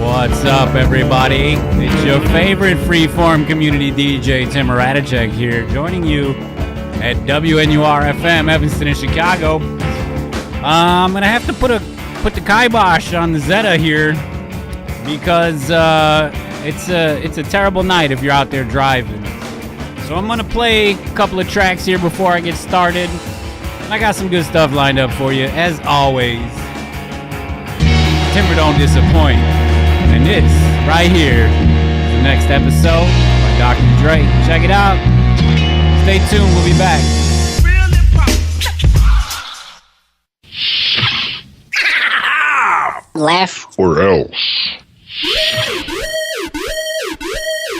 What's up, everybody? It's your favorite freeform community DJ, Tim Radicek here, joining you at WNUR-FM, Evanston in Chicago. I'm gonna have to put the kibosh on the Zeta here because it's a terrible night if you're out there driving. So I'm gonna play a couple of tracks here before I get started. I got some good stuff lined up for you, as always. Timber don't disappoint. And this, right here, is the next episode by Dr. Dre. Check it out. Stay tuned, we'll be back. Laugh or else.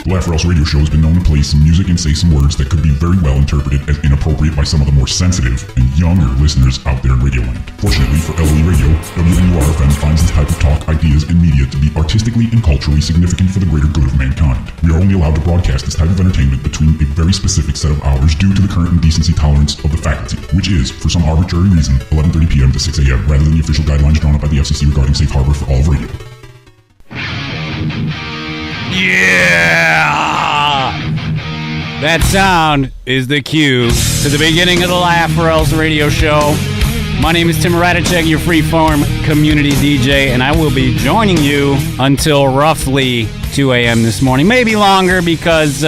The Laugh or Else radio show has been known to play some music and say some words that could be very well interpreted as inappropriate by some of the more sensitive and younger listeners out there in radio land. Fortunately for LOERadio, WNUR-FM finds this type of talk, ideas, and media to be artistically and culturally significant for the greater good of mankind. We are only allowed to broadcast this type of entertainment between a very specific set of hours due to the current indecency tolerance of the faculty, which is, for some arbitrary reason, 11:30 p.m. to 6 a.m., rather than the official guidelines drawn up by the FCC regarding safe harbor for all of radio. Yeah! That sound is the cue to the beginning of the Laugh or Else radio show. My name is Tim Radicek, your freeform community DJ, and I will be joining you until roughly 2 a.m. this morning. Maybe longer because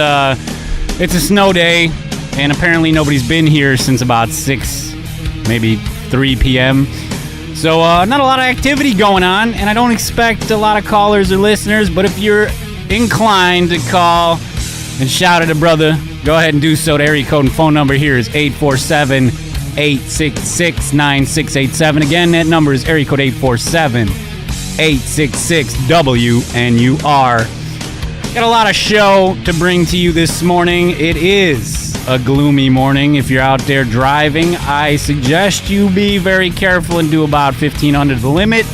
it's a snow day, and apparently nobody's been here since about 6, maybe 3 p.m. So not a lot of activity going on, and I don't expect a lot of callers or listeners, but if you're inclined to call and shout at a brother, go ahead and do so. The area code and phone number here is 847-866-9687. Again, that number is area code 847-866-WNUR. Got a lot of show to bring to you this morning. It is a gloomy morning. If you're out there driving, I suggest you be very careful and do about 15 under the limit.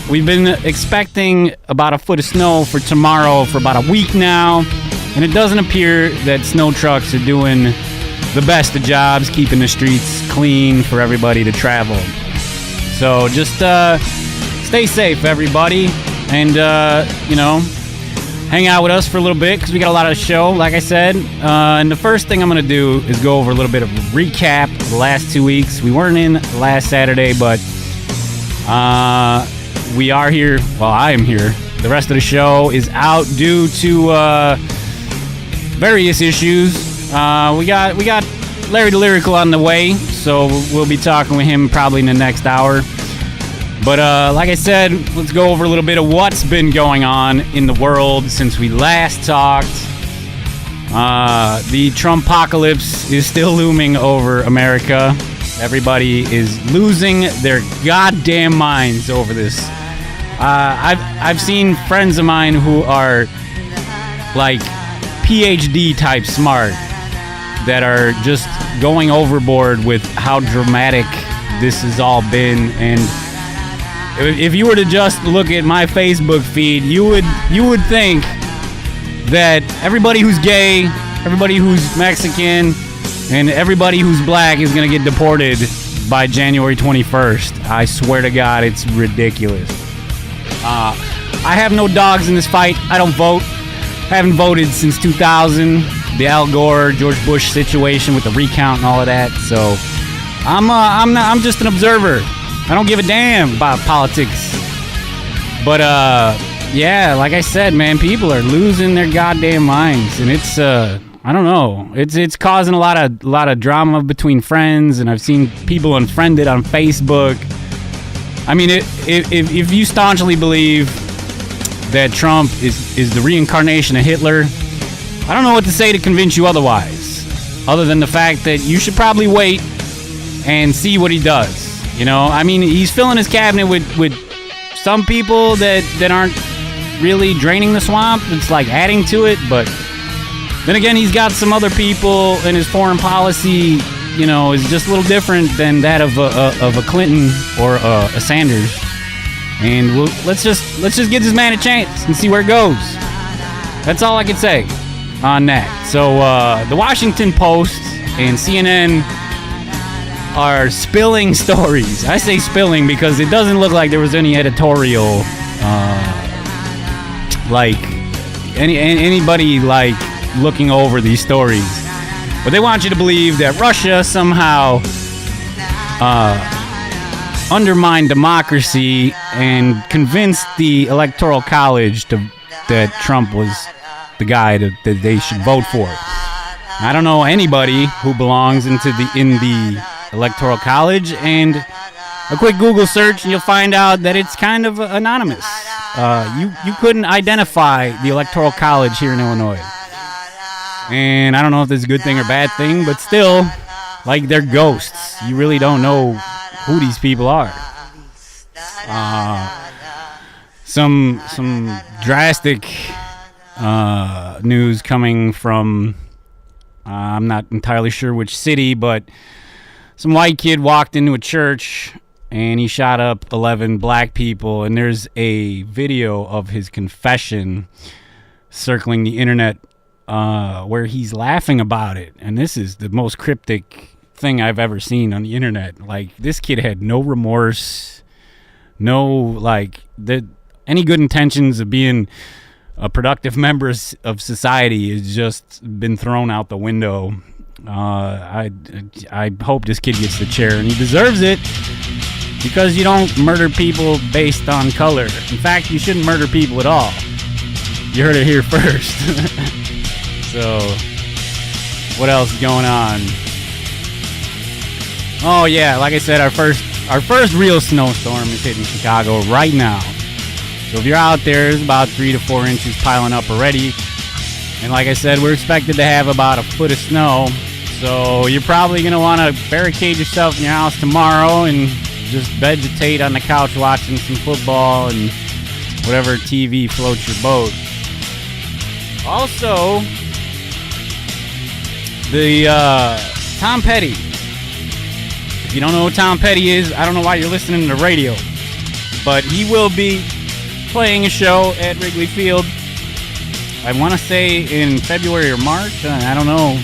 We've been expecting about a foot of snow for tomorrow for about a week now, and it doesn't appear that snow trucks are doing the best of jobs keeping the streets clean for everybody to travel. So just stay safe, everybody, and hang out with us for a little bit because we got a lot of show, like I said. And the first thing I'm going to do is go over a little bit of a recap of the last 2 weeks. We weren't in last Saturday, but we are here. Well, I am here. The rest of the show is out due to various issues. We got Larry the Lyrical on the way, so we'll be talking with him probably in the next hour. But like I said, let's go over a little bit of what's been going on in the world since we last talked. The Trumpocalypse is still looming over America. Everybody is losing their goddamn minds over this. I've seen friends of mine who are like PhD type smart that are just going overboard with how dramatic this has all been. And if you were to just look at my Facebook feed, you would think that everybody who's gay, everybody who's Mexican, and everybody who's black is going to get deported by January 21st. I swear to God, it's ridiculous. I have no dogs in this fight. I don't vote. I haven't voted since 2000, the Al Gore, George Bush situation with the recount and all of that. So I'm just an observer. I don't give a damn about politics. But yeah, like I said, man, people are losing their goddamn minds, and it's I don't know. It's causing a lot of drama between friends, and I've seen people unfriended on Facebook. I mean, if you staunchly believe that Trump is the reincarnation of Hitler, I don't know what to say to convince you otherwise, other than the fact that you should probably wait and see what he does. You know, I mean, he's filling his cabinet with some people that aren't really draining the swamp. It's like adding to it, but then again, he's got some other people, and his foreign policy, you know, is just a little different than that of a Clinton or a Sanders. And let's just give this man a chance and see where it goes. That's all I can say on that. So the Washington Post and CNN are spilling stories. I say spilling because it doesn't look like there was any editorial like anybody like looking over these stories. But they want you to believe that Russia somehow undermined democracy and convinced the Electoral College that Trump was the guy that they should vote for. I don't know anybody who belongs in the Electoral College, and a quick Google search and you'll find out that it's kind of anonymous. You couldn't identify the Electoral College here in Illinois. And I don't know if this is a good thing or bad thing, but still, like, they're ghosts. You really don't know who these people are. Some drastic news coming from, I'm not entirely sure which city, but some white kid walked into a church and he shot up 11 black people, and there's a video of his confession circling the internet where he's laughing about it. And this is the most cryptic thing I've ever seen on the internet. Like, this kid had no remorse, no, like, any good intentions of being a productive member of society has just been thrown out the window. I hope this kid gets the chair, and he deserves it, because you don't murder people based on color. In fact, you shouldn't murder people at all. You heard it here first. So, what else is going on? Oh yeah, like I said, our first real snowstorm is hitting Chicago right now. So if you're out there, there's about 3 to 4 inches piling up already. And like I said, we're expected to have about a foot of snow. So you're probably going to want to barricade yourself in your house tomorrow and just vegetate on the couch watching some football and whatever TV floats your boat. Also, the Tom Petty. If you don't know who Tom Petty is, I don't know why you're listening to the radio. But he will be playing a show at Wrigley Field. I want to say in February or March. I don't know.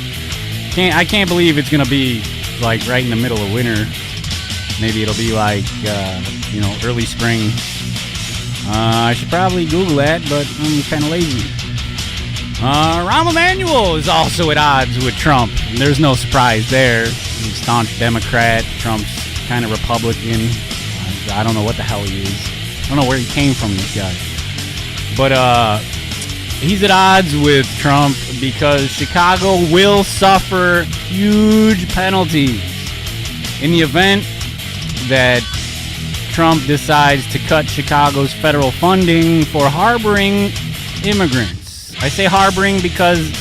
I can't believe it's gonna be like right in the middle of winter. Maybe it'll be like early spring. I should probably Google that, but I'm kind of lazy. Rahm Emanuel is also at odds with Trump. And there's no surprise there. He's a staunch Democrat. Trump's kind of Republican. I don't know what the hell he is. I don't know where he came from, this guy. But he's at odds with Trump because Chicago will suffer huge penalties in the event that Trump decides to cut Chicago's federal funding for harboring immigrants. I say harboring because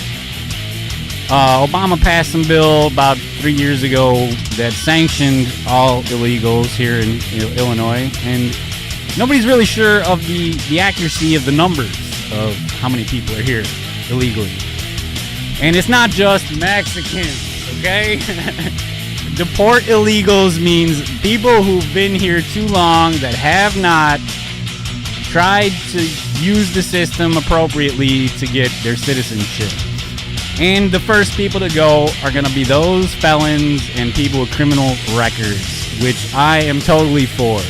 Obama passed some bill about 3 years ago that sanctioned all illegals here in Illinois, and nobody's really sure of the accuracy of the numbers of how many people are here illegally. And it's not just Mexicans, okay? Deport illegals means people who've been here too long that have not tried to use the system appropriately to get their citizenship. And the first people to go are going to be those felons and people with criminal records, which I am totally for.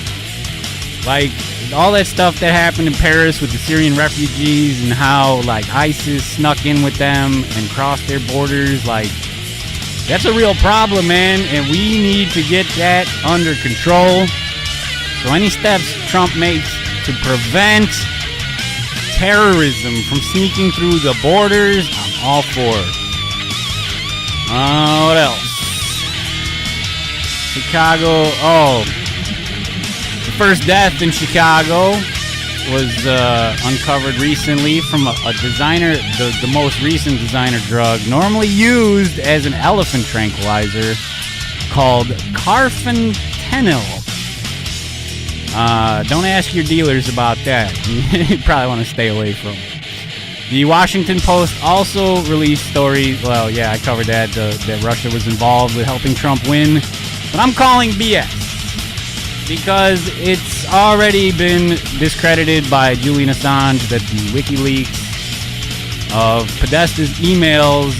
Like, all that stuff that happened in Paris with the Syrian refugees and how, like, ISIS snuck in with them and crossed their borders, like, that's a real problem, man, and we need to get that under control. So any steps Trump makes to prevent terrorism from sneaking through the borders, I'm all for. What else? Chicago. The first death in Chicago was uncovered recently from a designer, the most recent designer drug, normally used as an elephant tranquilizer, called carfentanil. Don't ask your dealers about that. You probably want to stay away from it. The Washington Post also released stories. Well, yeah, I covered that Russia was involved with helping Trump win. But I'm calling BS. Because it's already been discredited by Julian Assange that the WikiLeaks of Podesta's emails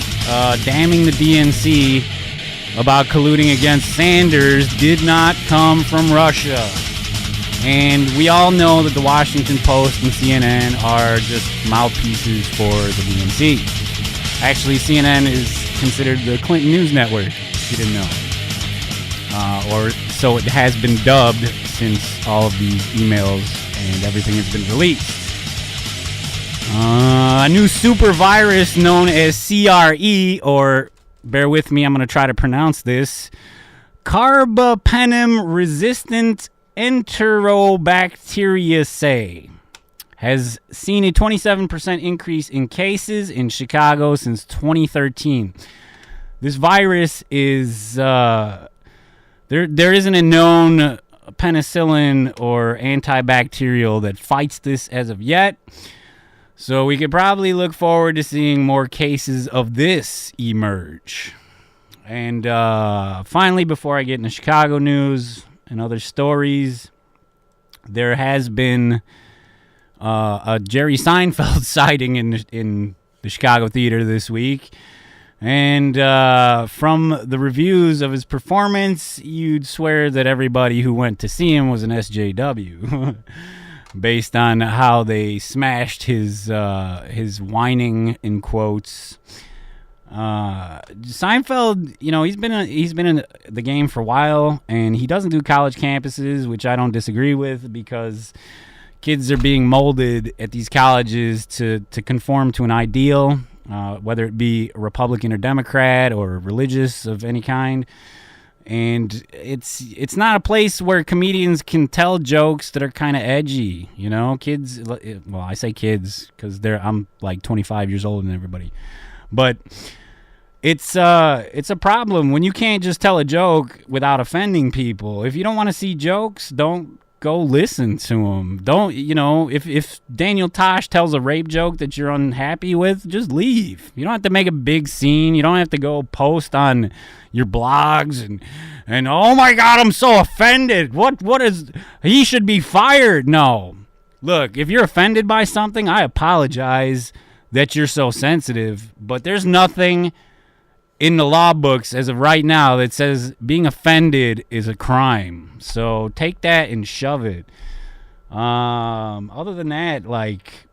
damning the DNC about colluding against Sanders did not come from Russia. And we all know that the Washington Post and CNN are just mouthpieces for the DNC. Actually, CNN is considered the Clinton News Network, if you didn't know. Or so it has been dubbed since all of these emails and everything has been released. A new super virus known as CRE, or bear with me, I'm going to try to pronounce this, carbapenem-resistant enterobacteriaceae, has seen a 27% increase in cases in Chicago since 2013. This virus is, there isn't a known penicillin or antibacterial that fights this as of yet. So we could probably look forward to seeing more cases of this emerge. And finally, before I get into Chicago news and other stories, there has been a Jerry Seinfeld sighting in the Chicago theater this week. And from the reviews of his performance, you'd swear that everybody who went to see him was an SJW. Based on how they smashed his whining in quotes. Seinfeld, you know, he's been in the game for a while, and he doesn't do college campuses, which I don't disagree with, because kids are being molded at these colleges to conform to an ideal, whether it be Republican or Democrat or religious of any kind. And it's not a place where comedians can tell jokes that are kind of edgy, you know. Kids, well, I say kids because I'm like 25 years older than everybody, but it's a problem when you can't just tell a joke without offending people. If you don't want to see jokes, don't go listen to them. Don't, you know, if Daniel Tosh tells a rape joke that you're unhappy with, just leave. You don't have to make a big scene. You don't have to go post on your blogs and oh my God, I'm so offended. What is, he should be fired. No. Look, if you're offended by something, I apologize that you're so sensitive, but there's nothing in the law books as of right now that says being offended is a crime. So take that and shove it. Other than that, like,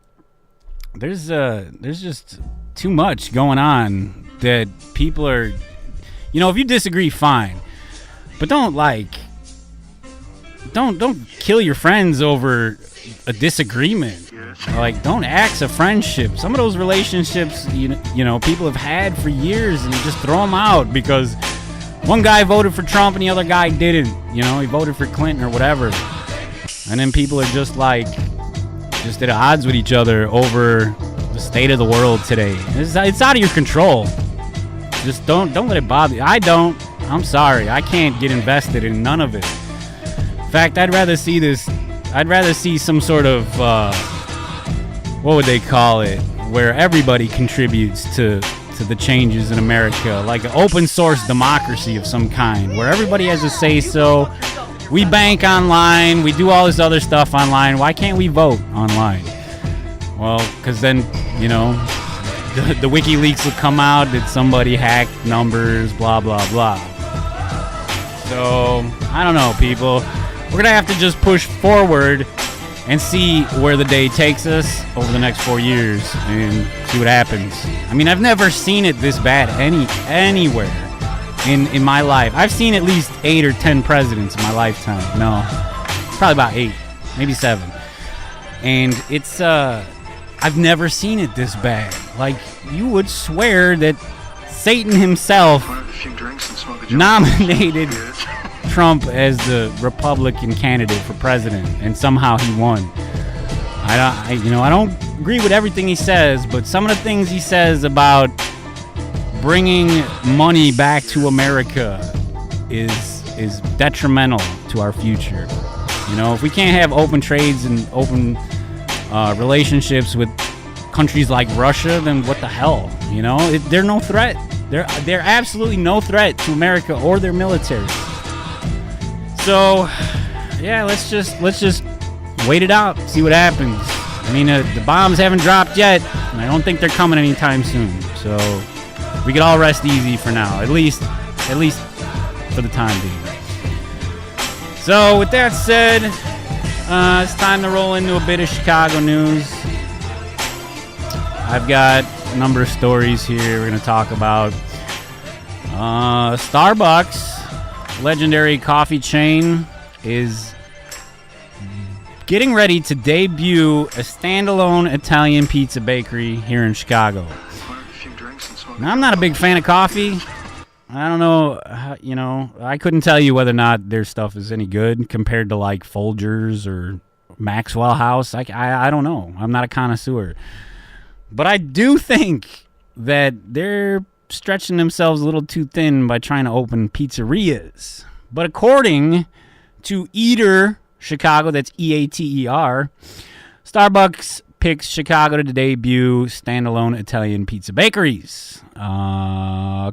there's just too much going on that people are, you know, if you disagree, fine, but don't kill your friends over a disagreement. Like, don't axe a friendship. Some of those relationships, you know, people have had for years, and you just throw them out because one guy voted for Trump and the other guy didn't. You know, he voted for Clinton or whatever. And then people are just at odds with each other over the state of the world today. It's out of your control. Just don't let it bother you. I'm sorry. I can't get invested in none of it. In fact, I'd rather see some sort of, what would they call it, where everybody contributes to the changes in America, like an open source democracy of some kind, where everybody has a say so. We bank online, we do all this other stuff online. Why can't we vote online? Well, because then, you know, the WikiLeaks will come out that somebody hacked numbers, blah, blah, blah. So, I don't know, people. We're going to have to just push forward and see where the day takes us over the next 4 years and see what happens. I mean, I've never seen it this bad anywhere in my life. I've seen at least 8 or 10 presidents in my lifetime. No, probably about 8, maybe 7. And it's, I've never seen it this bad. Like, you would swear that Satan himself nominated Trump as the Republican candidate for president, and somehow he won. I don't agree with everything he says, but some of the things he says about bringing money back to America is detrimental to our future. You know, if we can't have open trades and open relationships with countries like Russia, then what the hell? You know, they're no threat. They're absolutely no threat to America or their military. So, yeah, let's just wait it out, see what happens. I mean, the bombs haven't dropped yet, and I don't think they're coming anytime soon. So, we can all rest easy for now, at least for the time being. So, with that said, It's time to roll into a bit of Chicago news. I've got a number of stories here we're going to talk about. Starbucks, legendary coffee chain, is getting ready to debut a standalone Italian pizza bakery here in Chicago. Now, I'm not a big fan of coffee. I don't know, I couldn't tell you whether or not their stuff is any good compared to like Folgers or Maxwell House. I don't know. I'm not a connoisseur. But I do think that they're stretching themselves a little too thin by trying to open pizzerias. But according to Eater Chicago, that's EATER, Starbucks picks Chicago to debut standalone Italian pizza bakeries.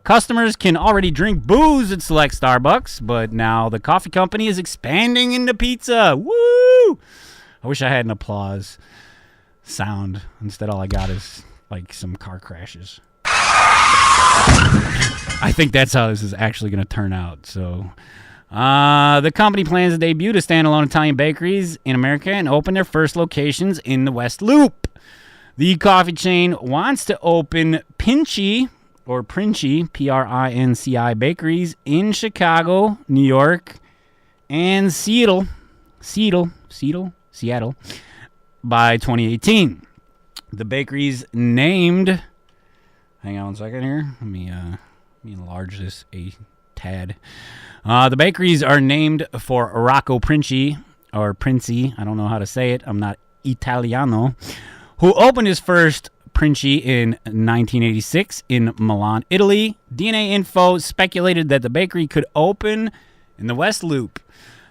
Customers can already drink booze at select Starbucks, but now the coffee company is expanding into pizza. Woo! I wish I had an applause sound. Instead, all I got is like some car crashes. I think that's how this is actually going to turn out. So, the company plans to debut to standalone Italian bakeries in America and open their first locations in the West Loop. The coffee chain wants to open Princi, P-R-I-N-C-I bakeries in Chicago, New York, and Seattle by 2018. The bakeries named... Hang on one second here. Let me enlarge this a tad. The bakeries are named for Rocco Princi, or Princi, I don't know how to say it, I'm not Italiano, who opened his first Princi in 1986 in Milan, Italy. DNA Info speculated that the bakery could open in the West Loop.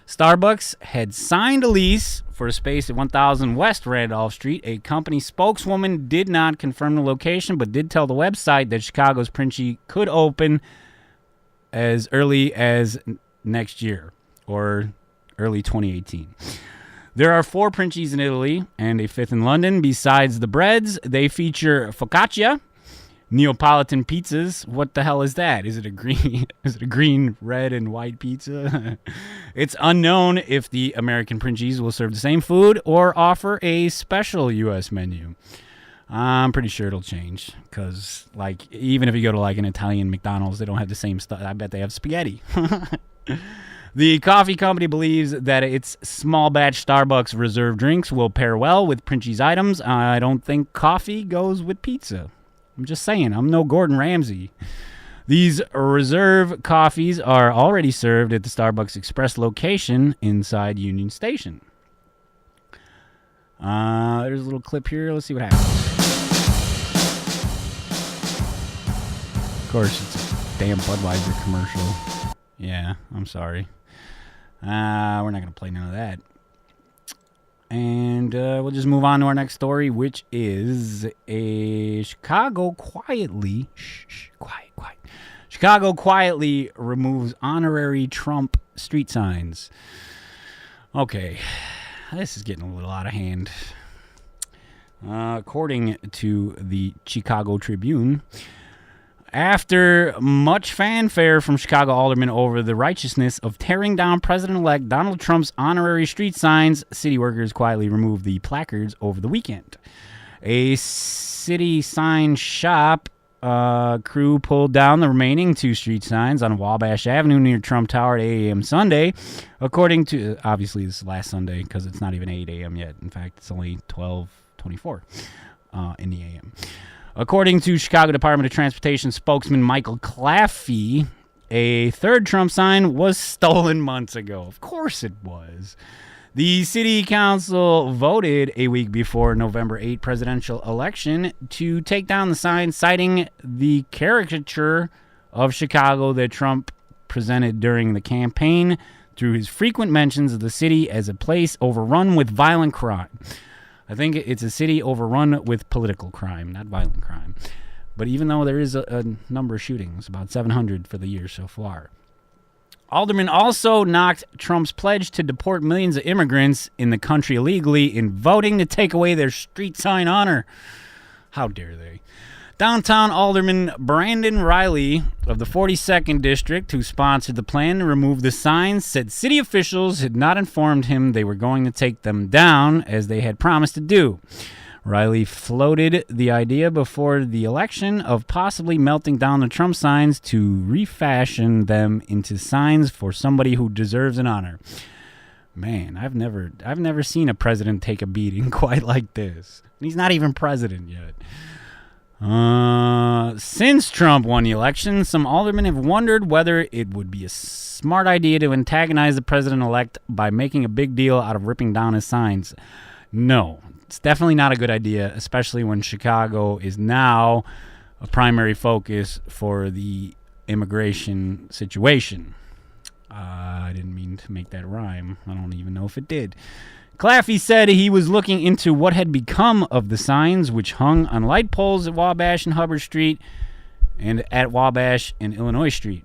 Starbucks had signed a lease for a space at 1000 West Randolph Street. A company spokeswoman did not confirm the location, but did tell the website that Chicago's Princi could open as early as next year, or early 2018. There are 4 Princis in Italy and a 5th in London. Besides the breads, they feature focaccia, Neapolitan pizzas. What the hell is that? Is it a green, red, and white pizza? It's unknown if the American Princis will serve the same food or offer a special U.S. menu. I'm pretty sure it'll change because, like, even if you go to like an Italian McDonald's, they don't have the same stuff. I bet they have spaghetti. The coffee company believes that its small batch Starbucks reserve drinks will pair well with Princi's items. I don't think coffee goes with pizza. I'm just saying, I'm no Gordon Ramsay. These reserve coffees are already served at the Starbucks Express location inside Union Station. There's a little clip here. Let's see what happens. Of course, it's a damn Budweiser commercial. Yeah, I'm sorry. We're not going to play none of that. And we'll just move on to our next story, which is a Chicago quietly... quiet. Chicago quietly removes honorary Trump street signs. Okay, this is getting a little out of hand. According to the Chicago Tribune, after much fanfare from Chicago aldermen over the righteousness of tearing down President-elect Donald Trump's honorary street signs, city workers quietly removed the placards over the weekend. A city sign shop crew pulled down the remaining 2 street signs on Wabash Avenue near Trump Tower at 8 a.m. Sunday. According to, obviously this is last Sunday because it's not even 8 a.m. yet. In fact, it's only 12:24 in the a.m. According to Chicago Department of Transportation spokesman Michael Claffey, a third Trump sign was stolen months ago. Of course it was. The city council voted a week before November 8 presidential election to take down the sign, citing the caricature of Chicago that Trump presented during the campaign through his frequent mentions of the city as a place overrun with violent crime. I think it's a city overrun with political crime, not violent crime. But even though there is a number of shootings, about 700 for the year so far. Aldermen also knocked Trump's pledge to deport millions of immigrants in the country illegally in voting to take away their street sign honor. How dare they? Downtown Alderman Brandon Riley of the 42nd District, who sponsored the plan to remove the signs, said city officials had not informed him they were going to take them down, as they had promised to do. Riley floated the idea before the election of possibly melting down the Trump signs to refashion them into signs for somebody who deserves an honor. Man, I've never seen a president take a beating quite like this. And he's not even president yet. Since Trump won the election, some aldermen have wondered whether it would be a smart idea to antagonize the president-elect by making a big deal out of ripping down his signs. No, it's definitely not a good idea, especially when Chicago is now a primary focus for the immigration situation. I didn't mean to make that rhyme. I don't even know if it did. Claffey said he was looking into what had become of the signs which hung on light poles at Wabash and Hubbard Street and at Wabash and Illinois Street.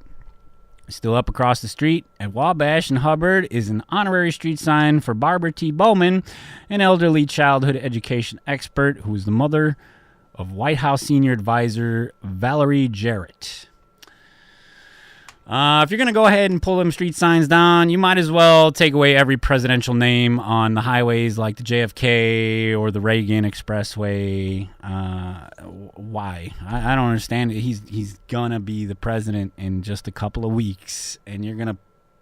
Still up across the street at Wabash and Hubbard is an honorary street sign for Barbara T. Bowman, an elderly childhood education expert who is the mother of White House senior advisor Valerie Jarrett. If you're going to go ahead and pull them street signs down, you might as well take away every presidential name on the highways like the JFK or the Reagan Expressway. Why? I don't understand it. He's going to be the president in just a couple of weeks, and you're going to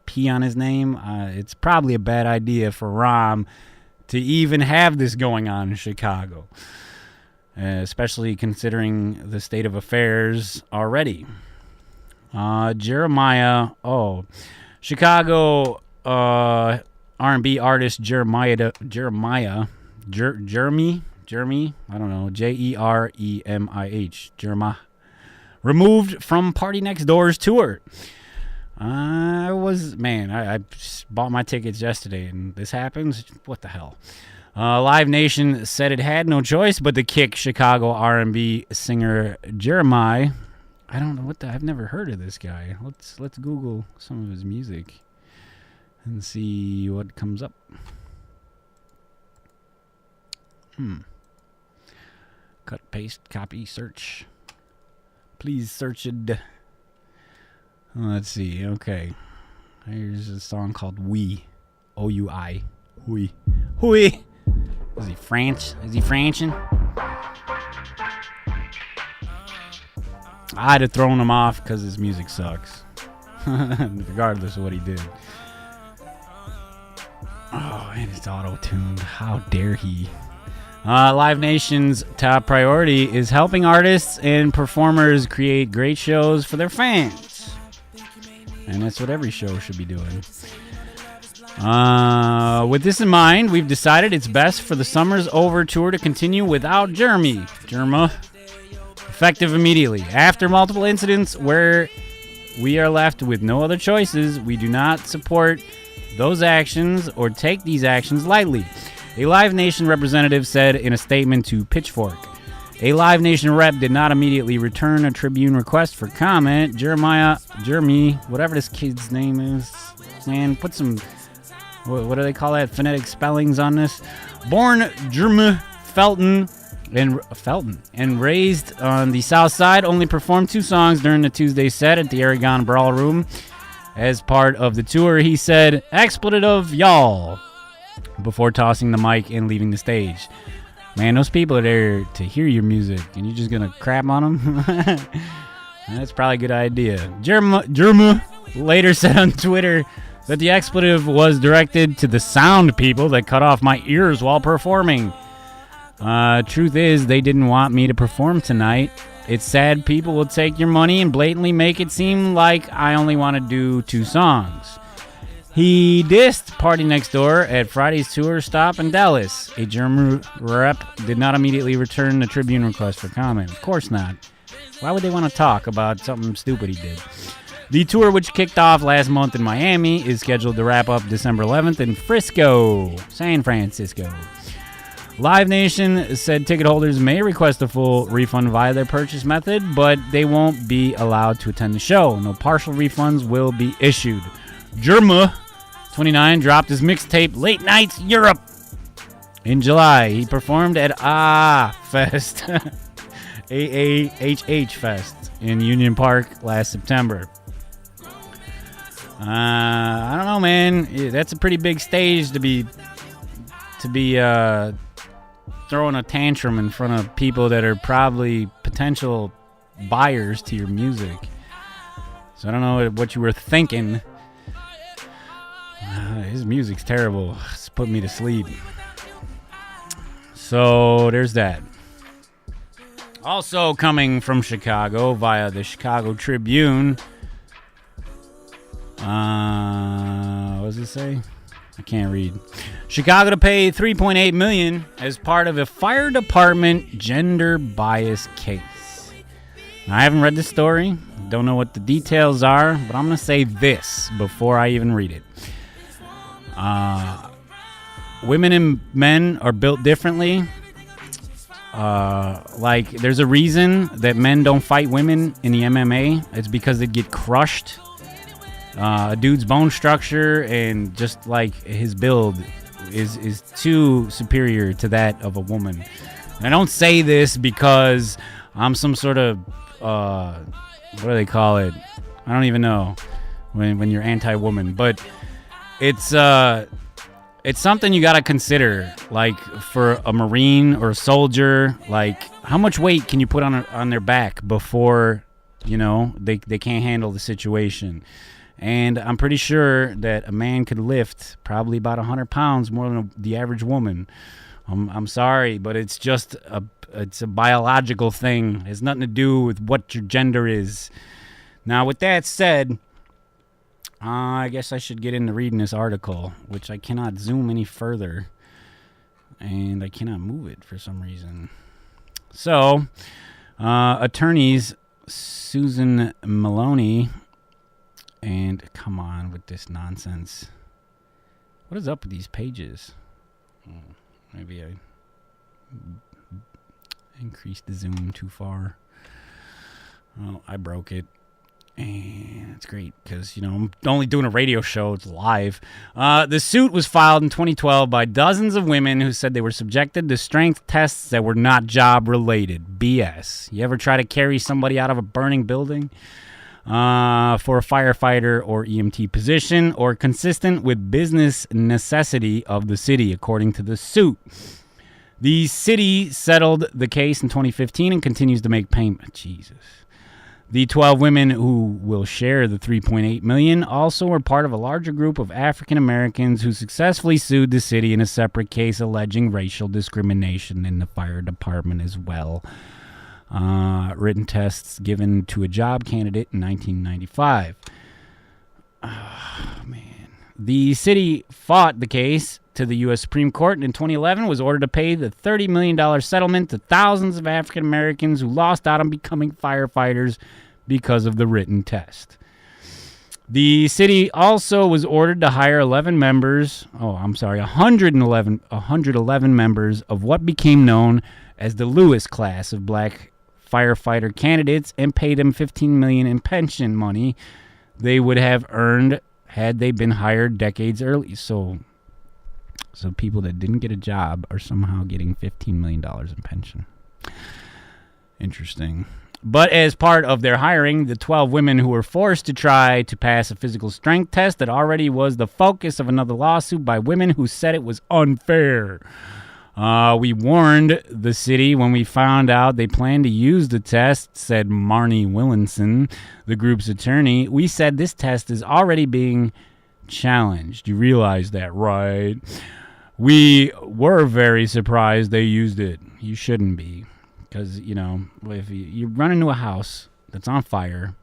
pee on his name? It's probably a bad idea for Rahm to even have this going on in Chicago, especially considering the state of affairs already. Chicago R&B artist Jeremy, I don't know, Jeremih, removed from Party Next Door's tour. I bought my tickets yesterday, and this happens? What the hell? Live Nation said it had no choice but to kick Chicago R&B singer Jeremiah. I don't know I've never heard of this guy. Let's Google some of his music and see what comes up. Cut, paste, copy, search. Please search it. Let's see. Okay. Here's a song called We. O-U-I. Oui. Oui. Is he French? Is he Franchin? I'd have thrown him off because his music sucks. Regardless of what he did. Oh, and it's auto-tuned. How dare he? Live Nation's top priority is helping artists and performers create great shows for their fans. And that's what every show should be doing. With this in mind, we've decided it's best for the Summer's Over tour to continue without Jeremy. Effective immediately. After multiple incidents where we are left with no other choices, we do not support those actions or take these actions lightly. A Live Nation representative said in a statement to Pitchfork. A Live Nation rep did not immediately return a Tribune request for comment. Jeremy, whatever this kid's name is, man, put some, what do they call that, phonetic spellings on this? Born Jeremy Felton and raised on the South Side, only performed 2 songs during the Tuesday set at the Aragon Ballroom. As part of the tour, he said, "Expletive, y'all," before tossing the mic and leaving the stage. Man, those people are there to hear your music, and you're just going to crap on them? That's probably a good idea. Jeremy later said on Twitter that the expletive was directed to the sound people that cut off my ears while performing. Truth is, they didn't want me to perform tonight. It's sad people will take your money and blatantly make it seem like I only want to do 2 songs. He dissed Party Next Door at Friday's tour stop in Dallas. A German rep did not immediately return the Tribune request for comment. Of course not. Why would they want to talk about something stupid he did? The tour, which kicked off last month in Miami, is scheduled to wrap up December 11th in Frisco, San Francisco. Live Nation said ticket holders may request a full refund via their purchase method, but they won't be allowed to attend the show. No partial refunds will be issued. Jeremy, 29, dropped his mixtape Late Nights Europe in July. He performed at Fest, AAHH Fest in Union Park last September. I don't know, man. That's a pretty big stage to be throwing a tantrum in front of people that are probably potential buyers to your music. So I don't know what you were thinking. His music's terrible. It's put me to sleep. So there's that. Also coming from Chicago via the Chicago Tribune. What does it say? I can't read. Chicago to pay $3.8 million as part of a fire department gender bias case. Now, I haven't read the story. Don't know what the details are, but I'm going to say this before I even read it. Women and men are built differently. Like, there's a reason that men don't fight women in the MMA. It's because they get crushed. A dude's bone structure and just like his build is too superior to that of a woman. And I don't say this because I'm some sort of what do they call it? I don't even know when you're anti-woman, but it's something you got to consider. Like for a Marine or a soldier, like how much weight can you put on their back before they can't handle the situation? And I'm pretty sure that a man could lift probably about 100 pounds more than the average woman. I'm sorry, but it's just it's a biological thing. It has nothing to do with what your gender is. Now, with that said, I guess I should get into reading this article, which I cannot zoom any further. And I cannot move it for some reason. So, attorneys Susan Maloney... And come on with this nonsense. What is up with these pages? Maybe I increased the zoom too far. Oh, I broke it. And it's great because, I'm only doing a radio show. It's live. The suit was filed in 2012 by dozens of women who said they were subjected to strength tests that were not job-related. BS. You ever try to carry somebody out of a burning building? For a firefighter or EMT position, or consistent with business necessity of the city, according to the suit. The city settled the case in 2015 and continues to make payment. Jesus. The 12 women who will share the $3.8 million also are part of a larger group of African Americans who successfully sued the city in a separate case alleging racial discrimination in the fire department as well. Written tests given to a job candidate in 1995. Oh, man. The city fought the case to the U.S. Supreme Court and in 2011 was ordered to pay the $30 million settlement to thousands of African Americans who lost out on becoming firefighters because of the written test. The city also was ordered to hire 111 members of what became known as the Lewis class of black firefighter candidates and paid them $15 million in pension money they would have earned had they been hired decades early. So people that didn't get a job are somehow getting $15 million in pension. Interesting. But as part of their hiring, the 12 women who were forced to try to pass a physical strength test that already was the focus of another lawsuit by women who said it was unfair. We warned the city when we found out they planned to use the test, said Marnie Willinson, the group's attorney. We said this test is already being challenged. You realize that, right? We were very surprised they used it. You shouldn't be. Because, if you run into a house that's on fire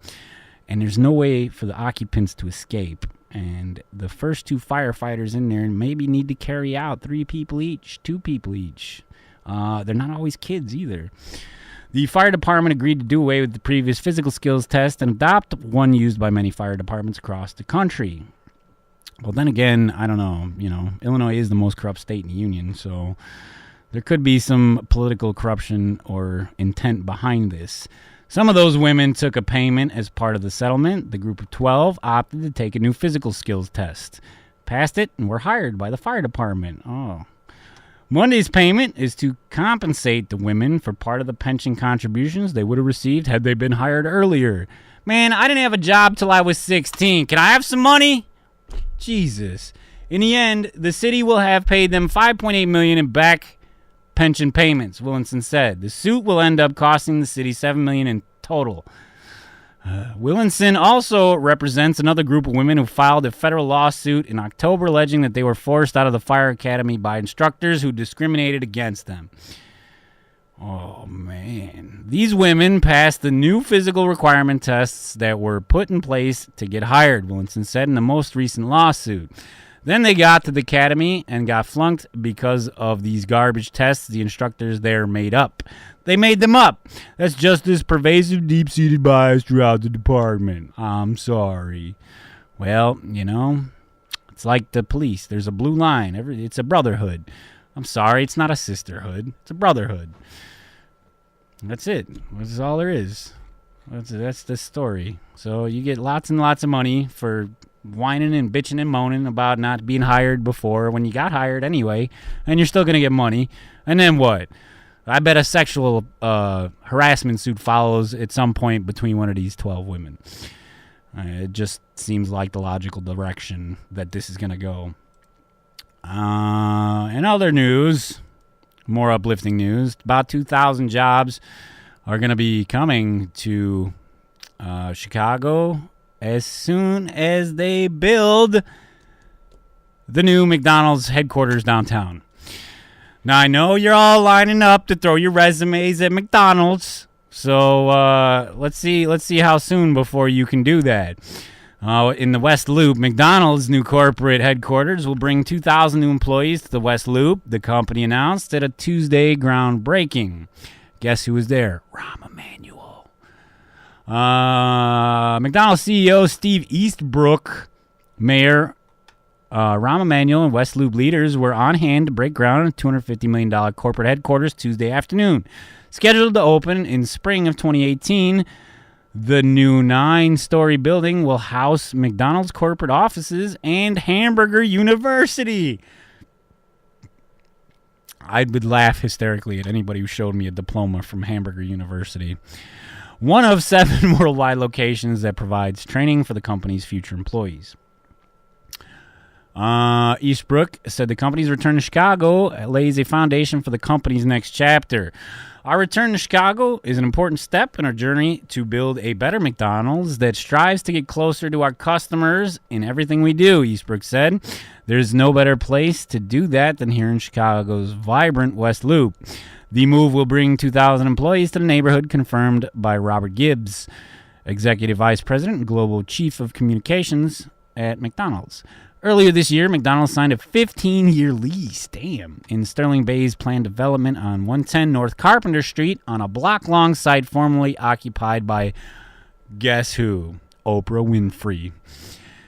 and there's no way for the occupants to escape, and the first two firefighters in there maybe need to carry out 3 people each, 2 people each. They're not always kids either. The fire department agreed to do away with the previous physical skills test and adopt one used by many fire departments across the country. Well, then again, I don't know. Illinois is the most corrupt state in the union, so there could be some political corruption or intent behind this. Some of those women took a payment as part of the settlement. The group of 12 opted to take a new physical skills test, passed it, and were hired by the fire department. Oh. Monday's payment is to compensate the women for part of the pension contributions they would have received had they been hired earlier. Man, I didn't have a job till I was 16. Can I have some money? Jesus. In the end, the city will have paid them $5.8 million in back pension payments, Willinson said. The suit will end up costing the city $7 million in total. Willinson also represents another group of women who filed a federal lawsuit in October alleging that they were forced out of the fire academy by instructors who discriminated against them. Oh, man. These women passed the new physical requirement tests that were put in place to get hired, Willinson said in the most recent lawsuit. Then they got to the academy and got flunked because of these garbage tests the instructors there made up. They made them up. That's just this pervasive, deep-seated bias throughout the department. I'm sorry. Well, you know, it's like the police. There's a blue line. It's a brotherhood. I'm sorry, it's not a sisterhood. It's a brotherhood. That's it. That's all there is. That's the story. So you get lots and lots of money for whining and bitching and moaning about not being hired before when you got hired anyway, and you're still going to get money. And then what? I bet a sexual harassment suit follows at some point between one of these 12 women. It just seems like the logical direction that this is going to go. In other news, more uplifting news, about 2,000 jobs are going to be coming to Chicago as soon as they build the new McDonald's headquarters downtown. Now, I know you're all lining up to throw your resumes at McDonald's, so let's see how soon before you can do that. In the West Loop, McDonald's new corporate headquarters will bring 2,000 new employees to the West Loop, the company announced at a Tuesday groundbreaking. Guess who was there? Rahm Emanuel. McDonald's CEO Steve Eastbrook, Mayor Rahm Emanuel, and West Loop leaders were on hand to break ground on a $250 million corporate headquarters Tuesday afternoon. Scheduled to open in spring of 2018, the new 9-story building will house McDonald's corporate offices and Hamburger University. I would laugh hysterically at anybody who showed me a diploma from Hamburger University. One of 7 worldwide locations that provides training for the company's future employees. Eastbrook said the company's return to Chicago lays a foundation for the company's next chapter. Our return to Chicago is an important step in our journey to build a better McDonald's that strives to get closer to our customers in everything we do, Eastbrook said. There's no better place to do that than here in Chicago's vibrant West Loop. The move will bring 2,000 employees to the neighborhood, confirmed by Robert Gibbs, Executive Vice President and Global Chief of Communications at McDonald's. Earlier this year, McDonald's signed a 15-year lease, in Sterling Bay's planned development on 110 North Carpenter Street on a block-long site formerly occupied by, guess who? Oprah Winfrey.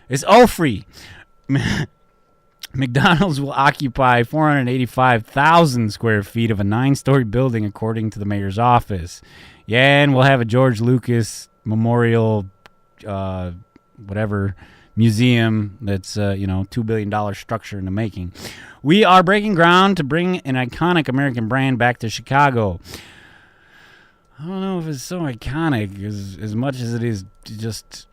It's Ofrey. McDonald's will occupy 485,000 square feet of a 9-story building, according to the mayor's office. Yeah, and we'll have a George Lucas Memorial, museum that's, $2 billion structure in the making. We are breaking ground to bring an iconic American brand back to Chicago. I don't know if it's so iconic as much as it is just...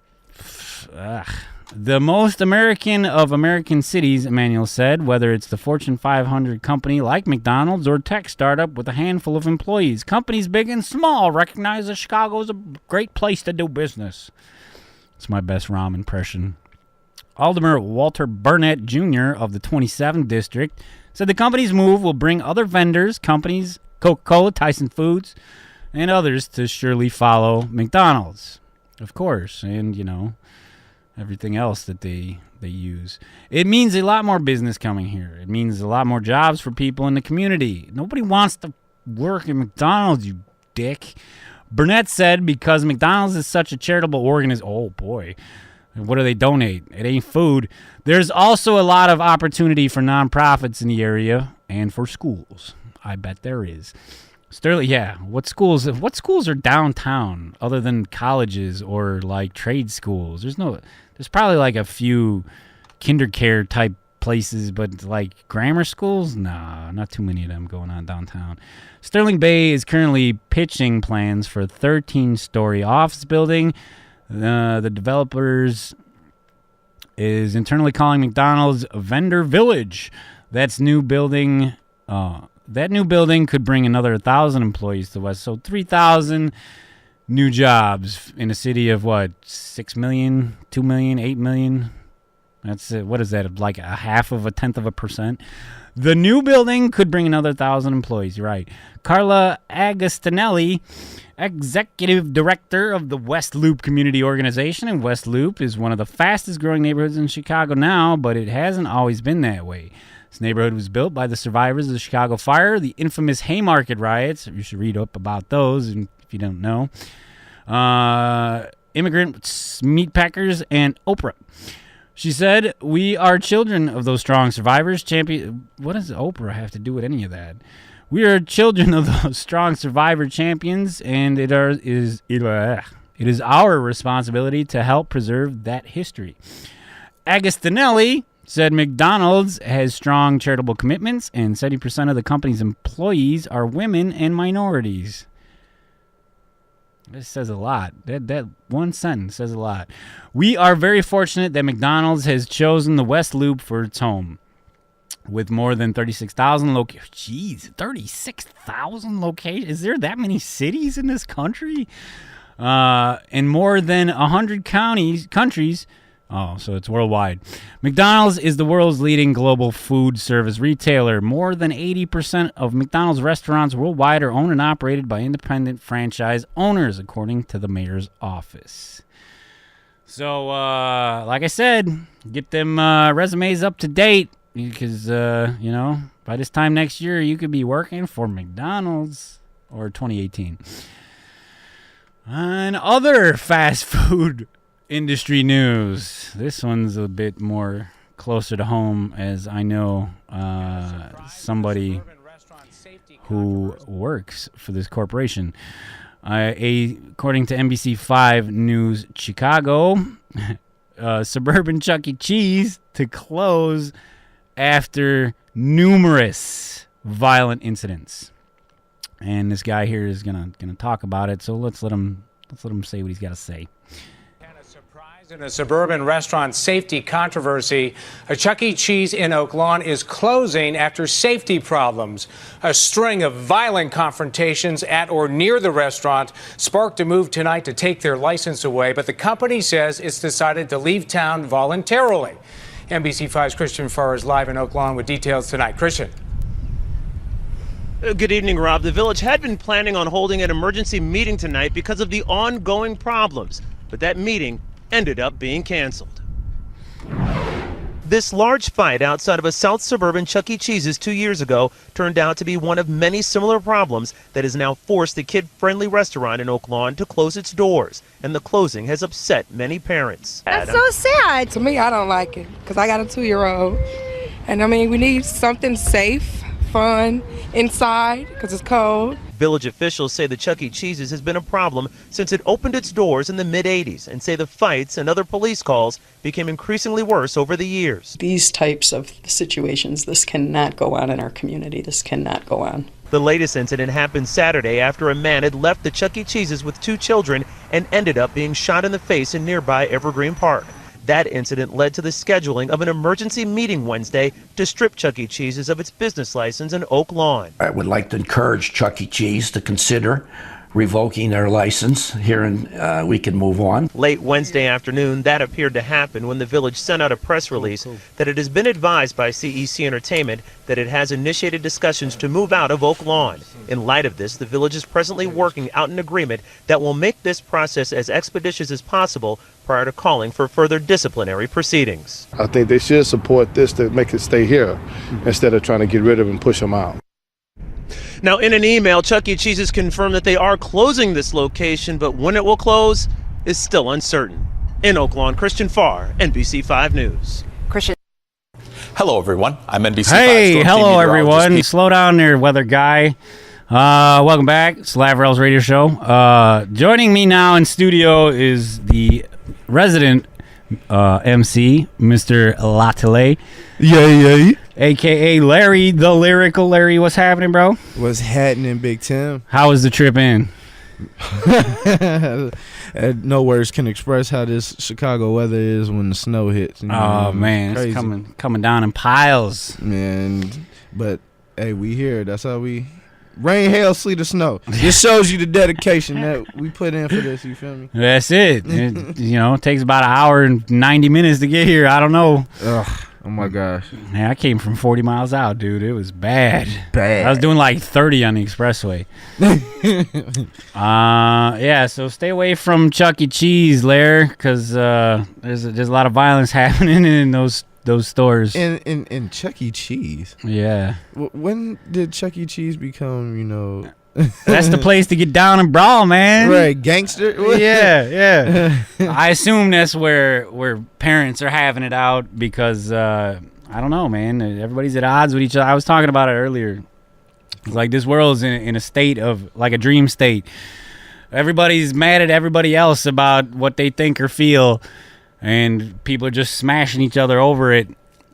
The most American of American cities, Emanuel said, whether it's the Fortune 500 company like McDonald's or tech startup with a handful of employees. Companies big and small recognize that Chicago is a great place to do business. It's my best Rahm impression. Alderman Walter Burnett Jr. of the 27th District said the company's move will bring other vendors, companies, Coca-Cola, Tyson Foods, and others to surely follow McDonald's, of course, and, everything else that they use. It means a lot more business coming here. It means a lot more jobs for people in the community. Nobody wants to work at McDonald's, you dick. Burnett said because McDonald's is such a charitable organization. Oh, boy. What do they donate? It ain't food. There's also a lot of opportunity for nonprofits in the area and for schools. I bet there is. Sterling, yeah. What schools are downtown other than colleges or like trade schools? There's probably like a few kindercare type places, but like grammar schools, nah, not too many of them going on downtown. Sterling Bay is currently pitching plans for a 13-story office building. The developers is internally calling McDonald's Vendor Village. That new building could bring another 1,000 employees to West. So 3,000 new jobs in a city of what, 6 million, 2 million, 8 million? That's it. What is that? Like a half of a tenth of a percent? The new building could bring another 1,000 employees. You're right. Carla Agostinelli, executive director of the West Loop Community Organization. And West Loop is one of the fastest growing neighborhoods in Chicago now, but it hasn't always been that way. This neighborhood was built by the survivors of the Chicago fire, the infamous Haymarket riots. You should read up about those if you don't know. Immigrant meatpackers and Oprah. She said, "We are children of those strong survivors, champion." What does Oprah have to do with any of that? We are children of those strong survivor champions, and it is our responsibility to help preserve that history. Agostinelli said McDonald's has strong charitable commitments, and 70% of the company's employees are women and minorities. This says a lot. That one sentence says a lot. We are very fortunate that McDonald's has chosen the West Loop for its home. With more than 36,000 locations. Jeez, 36,000 locations? Is there that many cities in this country? In more than 100 countries. Oh, so it's worldwide. McDonald's is the world's leading global food service retailer. More than 80% of McDonald's restaurants worldwide are owned and operated by independent franchise owners, according to the mayor's office. So, like I said, get them resumes up to date because, by this time next year, you could be working for McDonald's or 2018. And other fast food industry news. This one's a bit more closer to home, as I know somebody who works for this corporation. According to NBC5 News Chicago, suburban Chuck E. Cheese to close after numerous violent incidents. And this guy here is gonna talk about it. So let's let him say what he's got to say. In a suburban restaurant safety controversy, a Chuck E. Cheese in Oak Lawn is closing after safety problems. A string of violent confrontations at or near the restaurant sparked a move tonight to take their license away, but the company says it's decided to leave town voluntarily. NBC5's Christian Farr is live in Oak Lawn with details tonight. Christian. Good evening, Rob. The village had been planning on holding an emergency meeting tonight because of the ongoing problems, but that meeting ended up being canceled. This large fight outside of a south suburban Chuck E. Cheese's 2 years ago turned out to be one of many similar problems that has now forced the kid-friendly restaurant in Oak Lawn to close its doors, and the closing has upset many parents. That's so sad. To me, I don't like it because I got a 2-year-old, and we need something safe, fun inside because it's cold. Village officials say the Chuck E. Cheese's has been a problem since it opened its doors in the mid-'80s and say the fights and other police calls became increasingly worse over the years. These types of situations, this cannot go on in our community. This cannot go on. The latest incident happened Saturday after a man had left the Chuck E. Cheese's with 2 children and ended up being shot in the face in nearby Evergreen Park. That incident led to the scheduling of an emergency meeting Wednesday to strip Chuck E. Cheese's of its business license in Oak Lawn. I would like to encourage Chuck E. Cheese to consider revoking their license here, and we can move on. Late Wednesday afternoon, that appeared to happen when the village sent out a press release that it has been advised by CEC Entertainment that it has initiated discussions to move out of Oak Lawn. In light of this, the village is presently working out an agreement that will make this process as expeditious as possible prior to calling for further disciplinary proceedings. I think they should support this to make it stay here instead of trying to get rid of and push them out. Now, in an email, Chuck E. Cheese has confirmed that they are closing this location, but when it will close is still uncertain. In Oak Lawn, Christian Farr, NBC5 News. Christian. Hello, everyone. I'm NBC5. Hey, hello, everyone. Slow down there, weather guy. Welcome back. It's LOERadio Radio Show. Joining me now in studio is the resident MC, Mr. Latele. Yeah. A.K.A. Larry, the Lyrical Larry. What's happening, bro? What's happening, Big Tim? How was the trip in? No words can express how this Chicago weather is when the snow hits. You know, man, crazy. it's coming down in piles. Man, but hey, we here. That's how we rain, hail, sleet, or snow. This shows you the dedication that we put in for this. You feel me? That's it. It takes about an hour and 90 minutes to get here. I don't know. Ugh. Oh my gosh. Man, I came from 40 miles out, dude. It was bad. I was doing like 30 on the expressway. So stay away from Chuck E. Cheese, Lair, because there's a lot of violence happening in those stores. In Chuck E. Cheese? Yeah. When did Chuck E. Cheese become, That's the place to get down and brawl, man. Right, gangster. Yeah. I assume that's where parents are having it out because I don't know, man. Everybody's at odds with each other. I was talking about it earlier. It's like this world's in a state of like a dream state. Everybody's mad at everybody else about what they think or feel, and people are just smashing each other over it.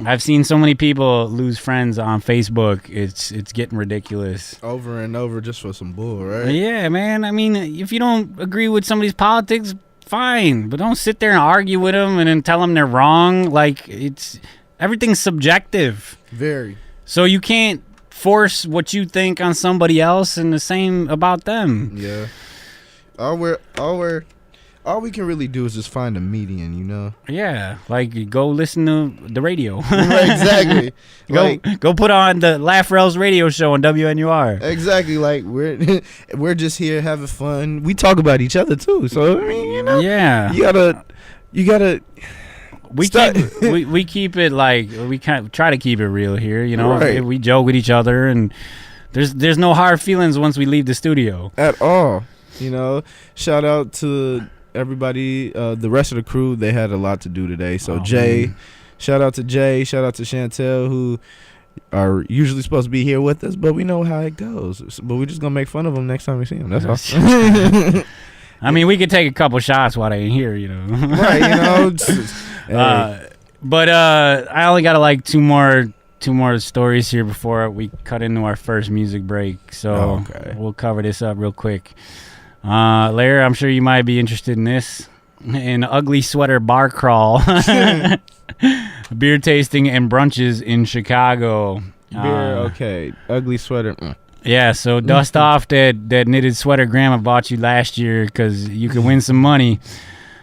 I've seen so many people lose friends on Facebook. It's getting ridiculous. Over and over just for some bull, right? Yeah, man. I mean, if you don't agree with somebody's politics, fine. But don't sit there and argue with them and then tell them they're wrong. Like, everything's subjective. Very. So you can't force what you think on somebody else and the same about them. Yeah. All we can really do is just find a median, Yeah, like go listen to the radio. Right, exactly. Go put on the LOERadio Show on WNUR. Exactly. Like we're just here having fun. We talk about each other too. So I mean, Yeah. You gotta. We keep it like we kind of try to keep it real here. Right. We joke with each other and there's no hard feelings once we leave the studio at all. Shout out to everybody, the rest of the crew. They had a lot to do today. So Jay, shout out to Jay, shout out to Chantel, who are usually supposed to be here with us, but we know how it goes. But we're just gonna make fun of them next time we see them. That's all. I mean, we could take a couple shots while they ain't here, Right, Hey. But I only got like two more stories here before we cut into our first music break. So we'll cover this up real quick. Larry, I'm sure you might be interested in this. An ugly sweater bar crawl. Beer tasting and brunches in Chicago. Ugly sweater. Yeah, so dust off that knitted sweater Grandma bought you last year because you could win some money.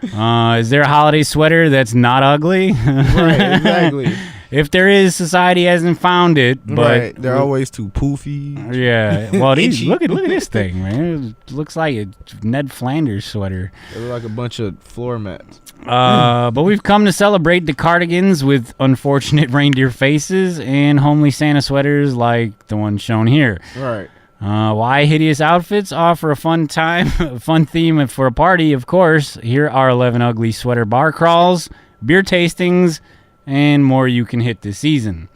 Is there a holiday sweater that's not ugly? Right, exactly. If there is, society hasn't found it. But right, they're always too poofy. Yeah. Well, look at this thing, man. It looks like a Ned Flanders sweater. They look like a bunch of floor mats. But we've come to celebrate the cardigans with unfortunate reindeer faces and homely Santa sweaters like the one shown here. Right. Why hideous outfits offer a fun theme for a party, of course. Here are 11 ugly sweater bar crawls, beer tastings, and more you can hit this season.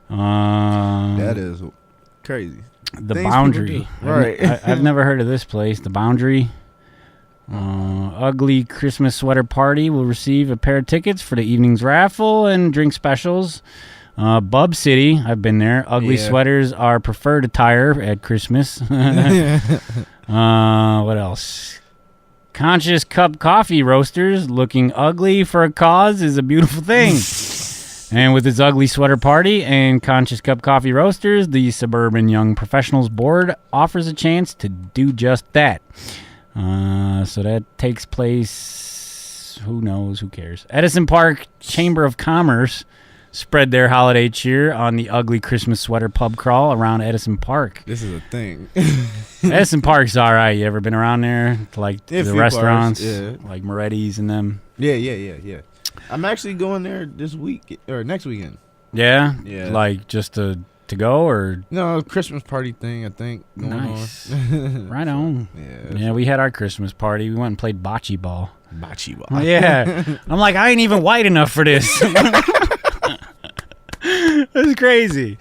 That is crazy. The Boundary. Right. I've never heard of this place. The Boundary. Ugly Christmas sweater party will receive a pair of tickets for the evening's raffle and drink specials. Bub City. I've been there. Ugly sweaters are preferred attire at Christmas. What else? Conscious Cup Coffee Roasters. Looking ugly for a cause is a beautiful thing. And with its ugly sweater party and Conscious Cup Coffee Roasters, the Suburban Young Professionals Board offers a chance to do just that. So that takes place, who knows, who cares? Edison Park Chamber of Commerce spread their holiday cheer on the ugly Christmas sweater pub crawl around Edison Park. This is a thing. Edison Park's all right. You ever been around there? Like the restaurants, parts, like Moretti's and them? Yeah. I'm actually going there this week or next weekend. Yeah? Yeah. Like just to go or? No, Christmas party thing, I think. Nice. On. Right on. Yeah, we had our Christmas party. We went and played bocce ball. Bocce ball. Yeah. I'm like, I ain't even white enough for this. That's crazy.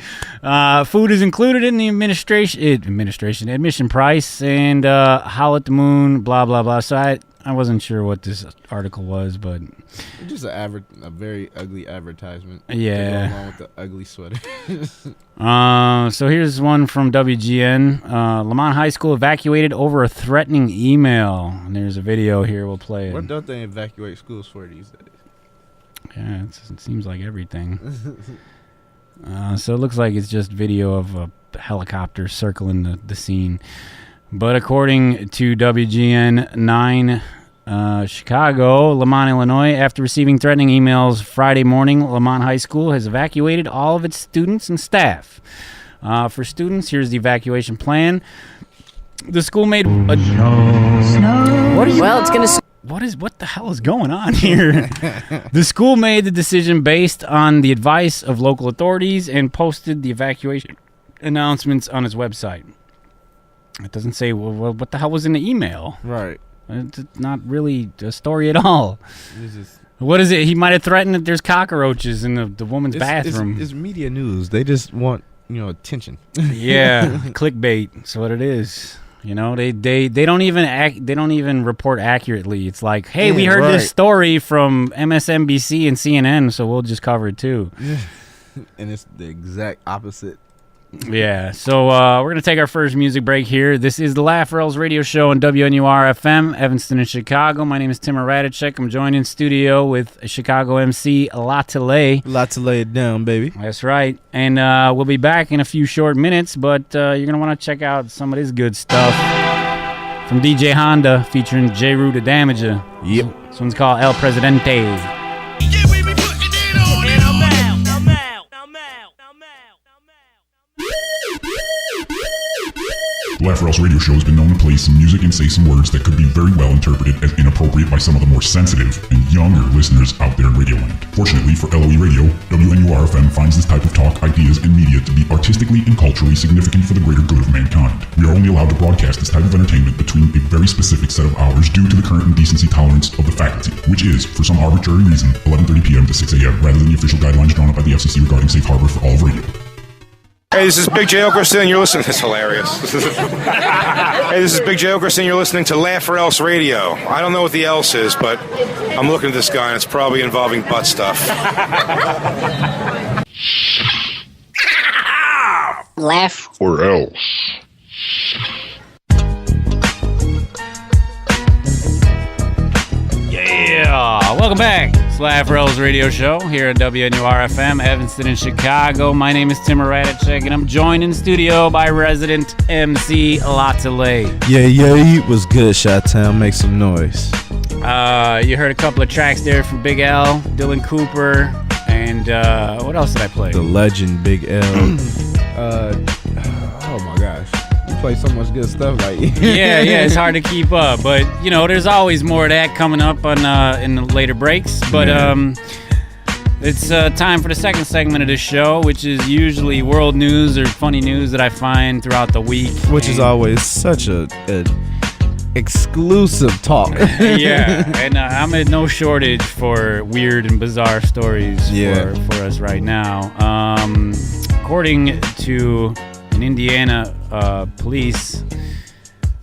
Food is included in the admission price and Howl at the Moon, blah, blah, blah. So I wasn't sure what this article was, but just a very ugly advertisement. Yeah. To go along with the ugly sweater. So here's one from WGN. Lamont High School evacuated over a threatening email. And there's a video here. We'll play it. What don't they evacuate schools for these days? Yeah, it seems like everything. So it looks like it's just video of a helicopter circling the scene. But according to WGN 9 Chicago, Lamont, Illinois, after receiving threatening emails Friday morning, Lamont High School has evacuated all of its students and staff. For students, here's the evacuation plan. The school made a... What the hell is going on here? The school made the decision based on the advice of local authorities and posted the evacuation announcements on its website. It doesn't say what the hell was in the email. Right. It's not really a story at all. What is it? He might have threatened that there's cockroaches in the woman's bathroom. It's media news. They just want attention. Yeah, clickbait. That's what it is. They don't even report accurately. It's like, hey, we heard this story from MSNBC and CNN, so we'll just cover it too. And it's the exact opposite. Yeah, so we're going to take our first music break here. This is the LOERadio Show on WNUR-FM, Evanston and Chicago. My name is Tim Radicek. I'm joined in studio with Chicago MC Lot to Lay. Lot to lay it down, baby. That's right. And we'll be back in a few short minutes, but you're going to want to check out some of this good stuff from DJ Honda featuring J. Rue the Damager. Yep. This one's called El Presidente. LOERadio Show has been known to play some music and say some words that could be very well interpreted as inappropriate by some of the more sensitive and younger listeners out there in Radioland. Fortunately for LOERadio, WNUR-FM finds this type of talk, ideas, and media to be artistically and culturally significant for the greater good of mankind. We are only allowed to broadcast this type of entertainment between a very specific set of hours due to the current indecency tolerance of the faculty, which is, for some arbitrary reason, 11:30 p.m. to 6 a.m., rather than the official guidelines drawn up by the FCC regarding safe harbor for all of radio. Hey, this is Big J. Okerson, and you're listening. That's hilarious. Hey, this is Big J. Okerson, you're listening to Laugh or Else Radio. I don't know what the else is, but I'm looking at this guy, and it's probably involving butt stuff. Laugh or else. Yeah, welcome back. It's LOERadio Show here at WNUR-FM, Evanston and Chicago. My name is Tim Radicek, and I'm joined in studio by resident MC Lot to Lay. Yeah, what's good, Chi-Town? Make some noise. You heard a couple of tracks there from Big L, Dylan Cooper, and what else did I play? The legend Big L. Oh my gosh. Play so much good stuff yeah, it's hard to keep up, but there's always more of that coming up on in the later breaks, but it's time for the second segment of this show, which is usually world news or funny news that I find throughout the week, which is always such a exclusive talk. Yeah, and I'm at no shortage for weird and bizarre stories for us right now. According to in Indiana police,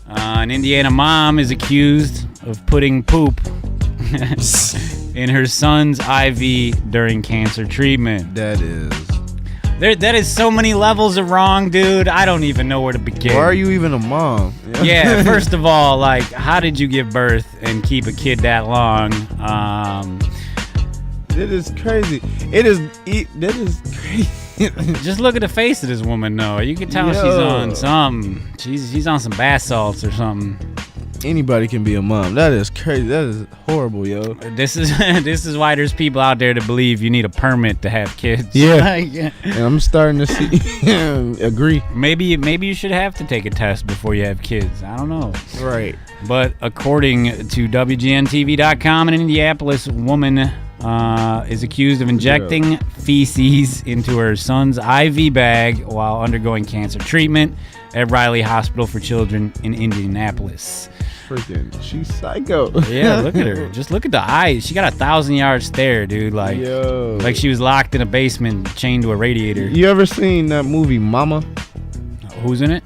an Indiana mom is accused of putting poop in her son's IV during cancer treatment. That is so many levels of wrong, dude. I don't even know where to begin. Why are you even a mom? Yeah, first of all, how did you give birth and keep a kid that long? It is crazy. That is crazy. Just look at the face of this woman, though. You can tell she's on something. She's on some bath salts or something. Anybody can be a mom. That is crazy. That is horrible, yo. This is why there's people out there that believe you need a permit to have kids. Yeah. And I'm starting to see. Agree. Maybe you should have to take a test before you have kids. I don't know. Right. But according to WGNTV.com, an Indianapolis woman is accused of injecting feces into her son's IV bag while undergoing cancer treatment at Riley Hospital for Children in Indianapolis. Freaking, she's psycho. Yeah, look at her. Just look at the eyes. She got a 1,000-yard stare, dude. Like she was locked in a basement, chained to a radiator. You ever seen that movie Mama? Who's in it?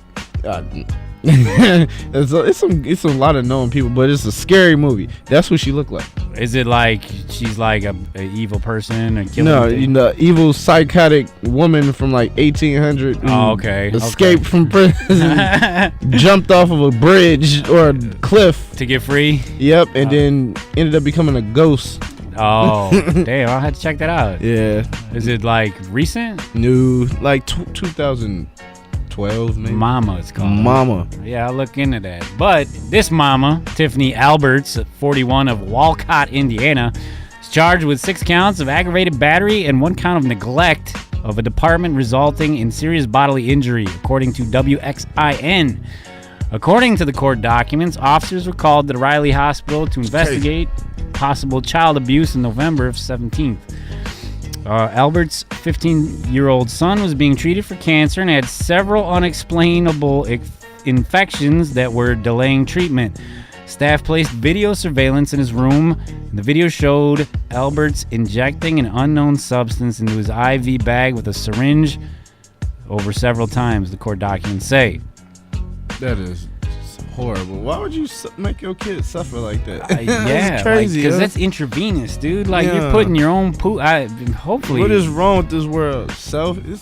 It's a lot of known people, but it's a scary movie. That's what she looked like. Is it like she's like a evil person or killing? No, the evil psychotic woman from like 1800. Oh, okay. Escaped from prison, jumped off of a bridge or a cliff to get free. Yep, and then ended up becoming a ghost. Oh, damn! I'll have to check that out. Yeah. Is it like recent? New, like 2012 maybe. Mama, it's called. Mama. Yeah, I'll look into that. But this mama, Tiffany Alberts, 41, of Walcott, Indiana, is charged with 6 counts of aggravated battery and 1 count of neglect of a department resulting in serious bodily injury, according to WXIN. According to the court documents, officers were called to the Riley Hospital to investigate possible child abuse in November of 17th. Albert's 15-year-old son was being treated for cancer and had several unexplainable infections that were delaying treatment. Staff placed video surveillance in his room, and the video showed Alberts injecting an unknown substance into his IV bag with a syringe over several times, the court documents say. That is horrible. Why would you make your kid suffer like that? Yeah, that's crazy. Because that's intravenous, dude. Like, you're putting your own poop. Hopefully. What is wrong with this world? Selfie.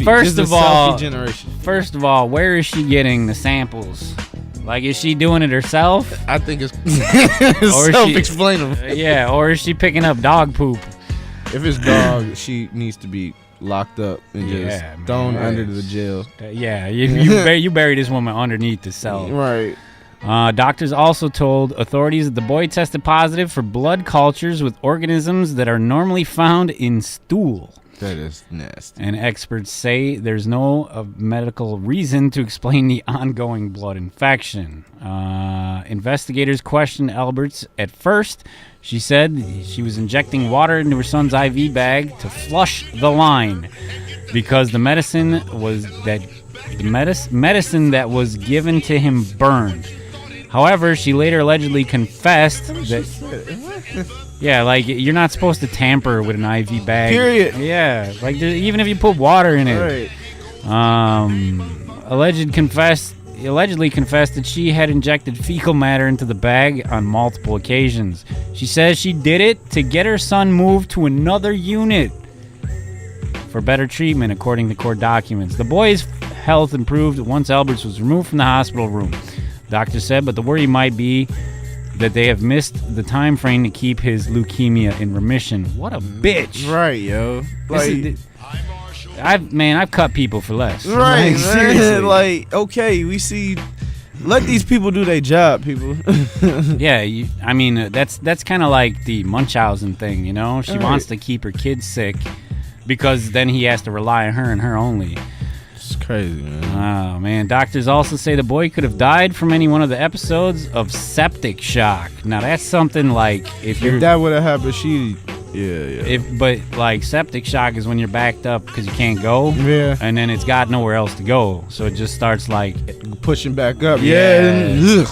First of all, selfie generation. First of all, where is she getting the samples? Like, is she doing it herself? I think it's self-explainable. Yeah, or is she picking up dog poop? If it's dog, she needs to be locked up and just thrown under the jail. You bury this woman underneath the cell. Right. Doctors also told authorities that the boy tested positive for blood cultures with organisms that are normally found in stool. That is nasty. And experts say there's no medical reason to explain the ongoing blood infection. Investigators questioned Alberts at first. She said she was injecting water into her son's IV bag to flush the line because the medicine that was given to him burned. However, she later allegedly confessed that. Yeah, like, you're not supposed to tamper with an IV bag. Period. Yeah, like, even if you put water in it. Right. Allegedly confessed that she had injected fecal matter into the bag on multiple occasions. She says she did it to get her son moved to another unit for better treatment, according to court documents. The boy's health improved once Alberts was removed from the hospital room. Doctors said, but the worry might be that they have missed the time frame to keep his leukemia in remission. What a bitch. Right, yo. Like, I've cut people for less. Right, like, seriously. Like, okay, we see. Let these people do their job, people. Yeah, that's kind of like the Munchausen thing, you know? She wants to keep her kids sick because then he has to rely on her and her only. It's crazy, man. Oh, man. Doctors also say the boy could have died from any one of the episodes of septic shock. Now, that's something like if that would have happened, But like septic shock is when you're backed up because you can't go. Yeah. And then it's got nowhere else to go. So it just starts like pushing back up. Yeah.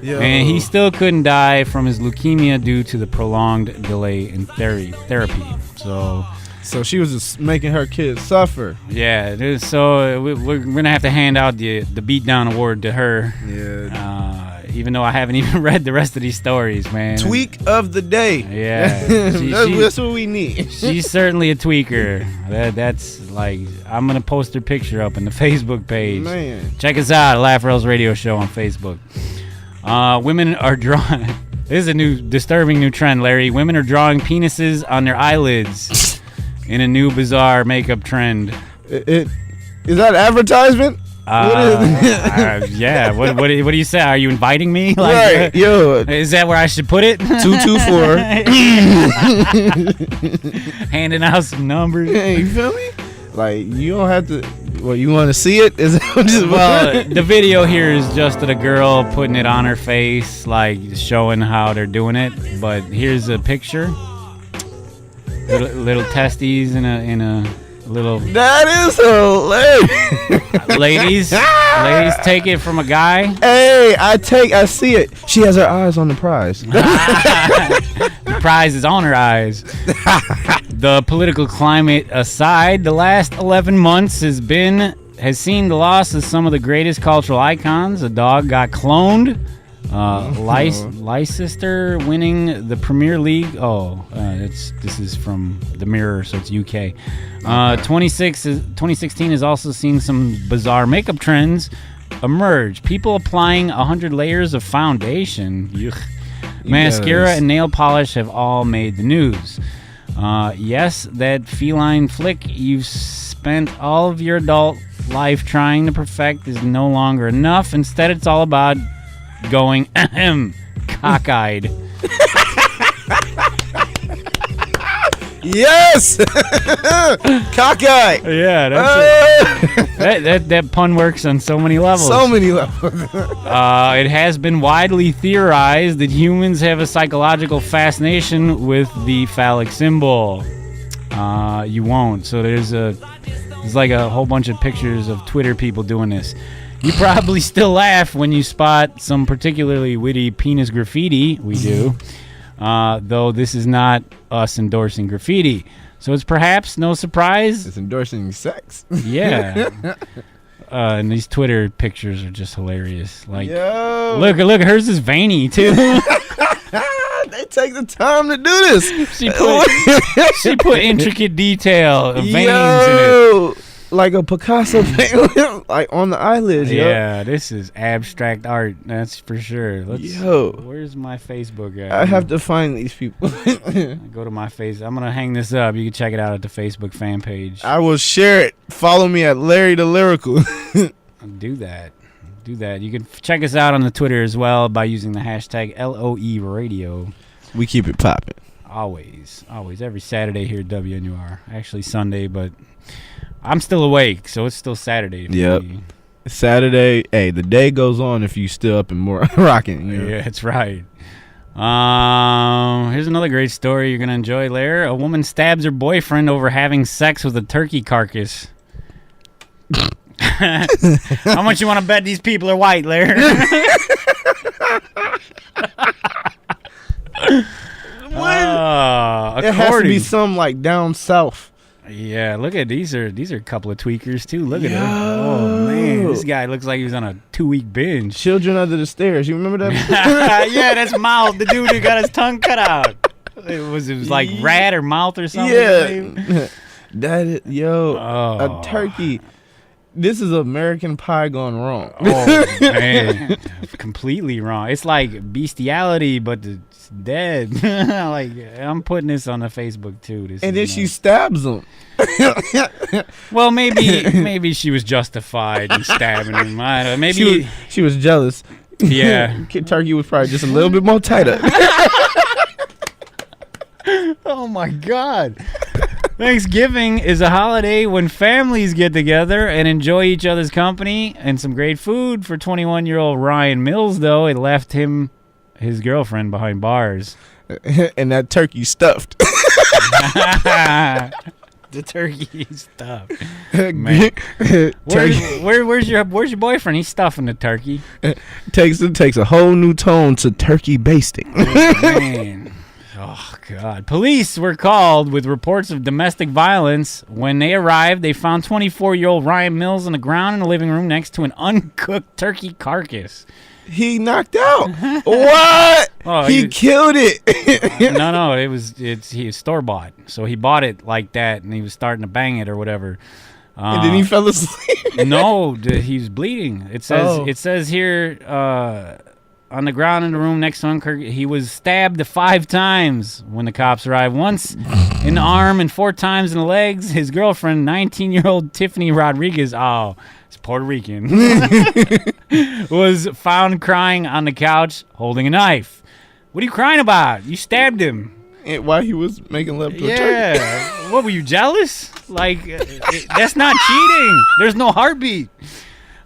Yo. And he still couldn't die from his leukemia due to the prolonged delay in therapy. So she was just making her kids suffer. Yeah. So we're gonna have to hand out the beatdown award to her. Yeah. Even though I haven't even read the rest of these stories, man. Tweak of the day. Yeah. That's what we need. She's certainly a tweaker. That's like, I'm going to post her picture up in the Facebook page. Man. Check us out, LOERadio Radio Show on Facebook. Women are drawing... This is a disturbing new trend, Larry. Women are drawing penises on their eyelids in a new bizarre makeup trend. Is that advertisement? Yeah. What do you say? Are you inviting me? Like, right. Yo. Is that where I should put it? 224. Handing out some numbers. Hey, you feel me? Like, you don't have to. Well, you want to see it? Well, the video here is just of the girl putting it on her face, like showing how they're doing it. But here's a picture. Little testes in a little. That is hilarious. Ladies, take it from a guy. Hey, I see it. She has her eyes on the prize. The prize is on her eyes. The political climate aside, the last 11 months has been has seen the loss of some of the greatest cultural icons. A dog got cloned. Leicester winning the Premier League. This is from the Mirror, so it's UK. 2016 is also seeing some bizarre makeup trends emerge. People applying 100 layers of foundation. Yuck. Mascara and nail polish have all made the news. Yes, that feline flick you've spent all of your adult life trying to perfect is no longer enough. Instead, it's all about going cockeyed. Yes, cockeyed. Yeah, that pun works on so many levels. It has been widely theorized that humans have a psychological fascination with the phallic symbol. You won't. So there's like a whole bunch of pictures of Twitter people doing this. You probably still laugh when you spot some particularly witty penis graffiti. We do. Though this is not us endorsing graffiti. So it's perhaps no surprise. It's endorsing sex. Yeah. And these Twitter pictures are just hilarious. Like, yo. Look, hers is veiny, too. They take the time to do this. She put intricate detail of veins in it. Like a Picasso paint, like on the eyelids. Yeah, this is abstract art. That's for sure. Where's my Facebook at? I have to find these people. Go to my face. I'm gonna hang this up. You can check it out at the Facebook fan page. I will share it. Follow me at Larry the Lyrical. Do that. You can check us out on the Twitter as well by using the hashtag LOERadio. We keep it popping. Always. Every Saturday here at WNUR. Actually Sunday, but I'm still awake, so it's still Saturday. Yep. Saturday. Hey, the day goes on if you still up and more rocking. You know? Yeah, that's right. Here's another great story you're going to enjoy, Lair. A woman stabs her boyfriend over having sex with a turkey carcass. How much you want to bet these people are white, Lair? It has to be some like down south. Yeah, look at these are a couple of tweakers too. Look at him. Oh man, this guy looks like he was on a 2-week binge. Children Under the Stairs. You remember that? Yeah, that's Mouth, the dude who got his tongue cut out. It was like Rat or Mouth or something. Yeah. That is, a turkey. This is American Pie gone wrong. Oh man, completely wrong. It's like bestiality, but it's dead. Like I'm putting this on the Facebook too. And then she stabs him. Well, maybe she was justified in stabbing him. Maybe she was jealous. Yeah, turkey was probably just a little bit more tighter. Oh my God. Thanksgiving is a holiday when families get together and enjoy each other's company and some great food. For 21-year-old Ryan Mills, though, it left his girlfriend behind bars. And that turkey stuffed. The turkey stuffed. Man. Where's your boyfriend? He's stuffing the turkey. Takes a whole new tone to turkey basting. Oh, man. Oh, God. Police were called with reports of domestic violence. When they arrived, they found 24-year-old Ryan Mills on the ground in the living room next to an uncooked turkey carcass. He knocked out. What? Oh, he killed it. No, he was store-bought. So he bought it like that, and he was starting to bang it or whatever. And then he fell asleep. No, he was bleeding. It says here... on the ground in the room next to him, he was stabbed 5 times when the cops arrived. Once in the arm and 4 times in the legs. His girlfriend, 19-year-old Tiffany Rodriguez, it's Puerto Rican, was found crying on the couch holding a knife. What are you crying about? You stabbed him. While he was making love to a turkey. Yeah. What, were you jealous? Like, that's not cheating. There's no heartbeat.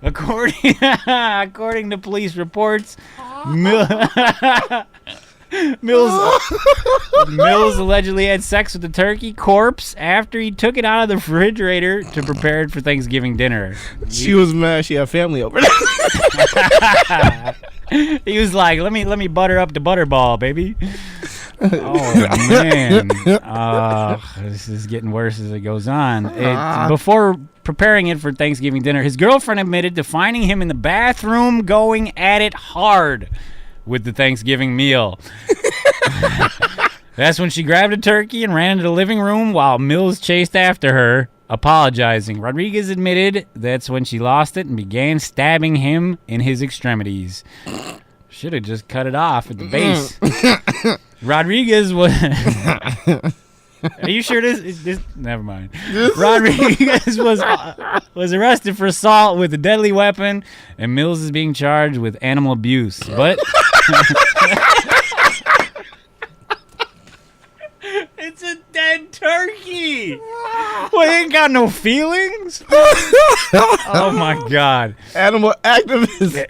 According to police reports, Mills allegedly had sex with the turkey corpse after he took it out of the refrigerator to prepare it for Thanksgiving dinner. She was mad she had family over. He was like, let me butter up the butterball, baby. Oh, man. This is getting worse as it goes on. Before preparing it for Thanksgiving dinner, his girlfriend admitted to finding him in the bathroom going at it hard with the Thanksgiving meal. That's when she grabbed a turkey and ran into the living room while Mills chased after her, apologizing. Rodriguez admitted that's when she lost it and began stabbing him in his extremities. Should have just cut it off at the base. Rodriguez was... Are you sure this? Never mind. Rodriguez was arrested for assault with a deadly weapon, and Mills is being charged with animal abuse. But... It's a dead turkey. Well, it ain't got no feelings. Oh my God. Animal activist.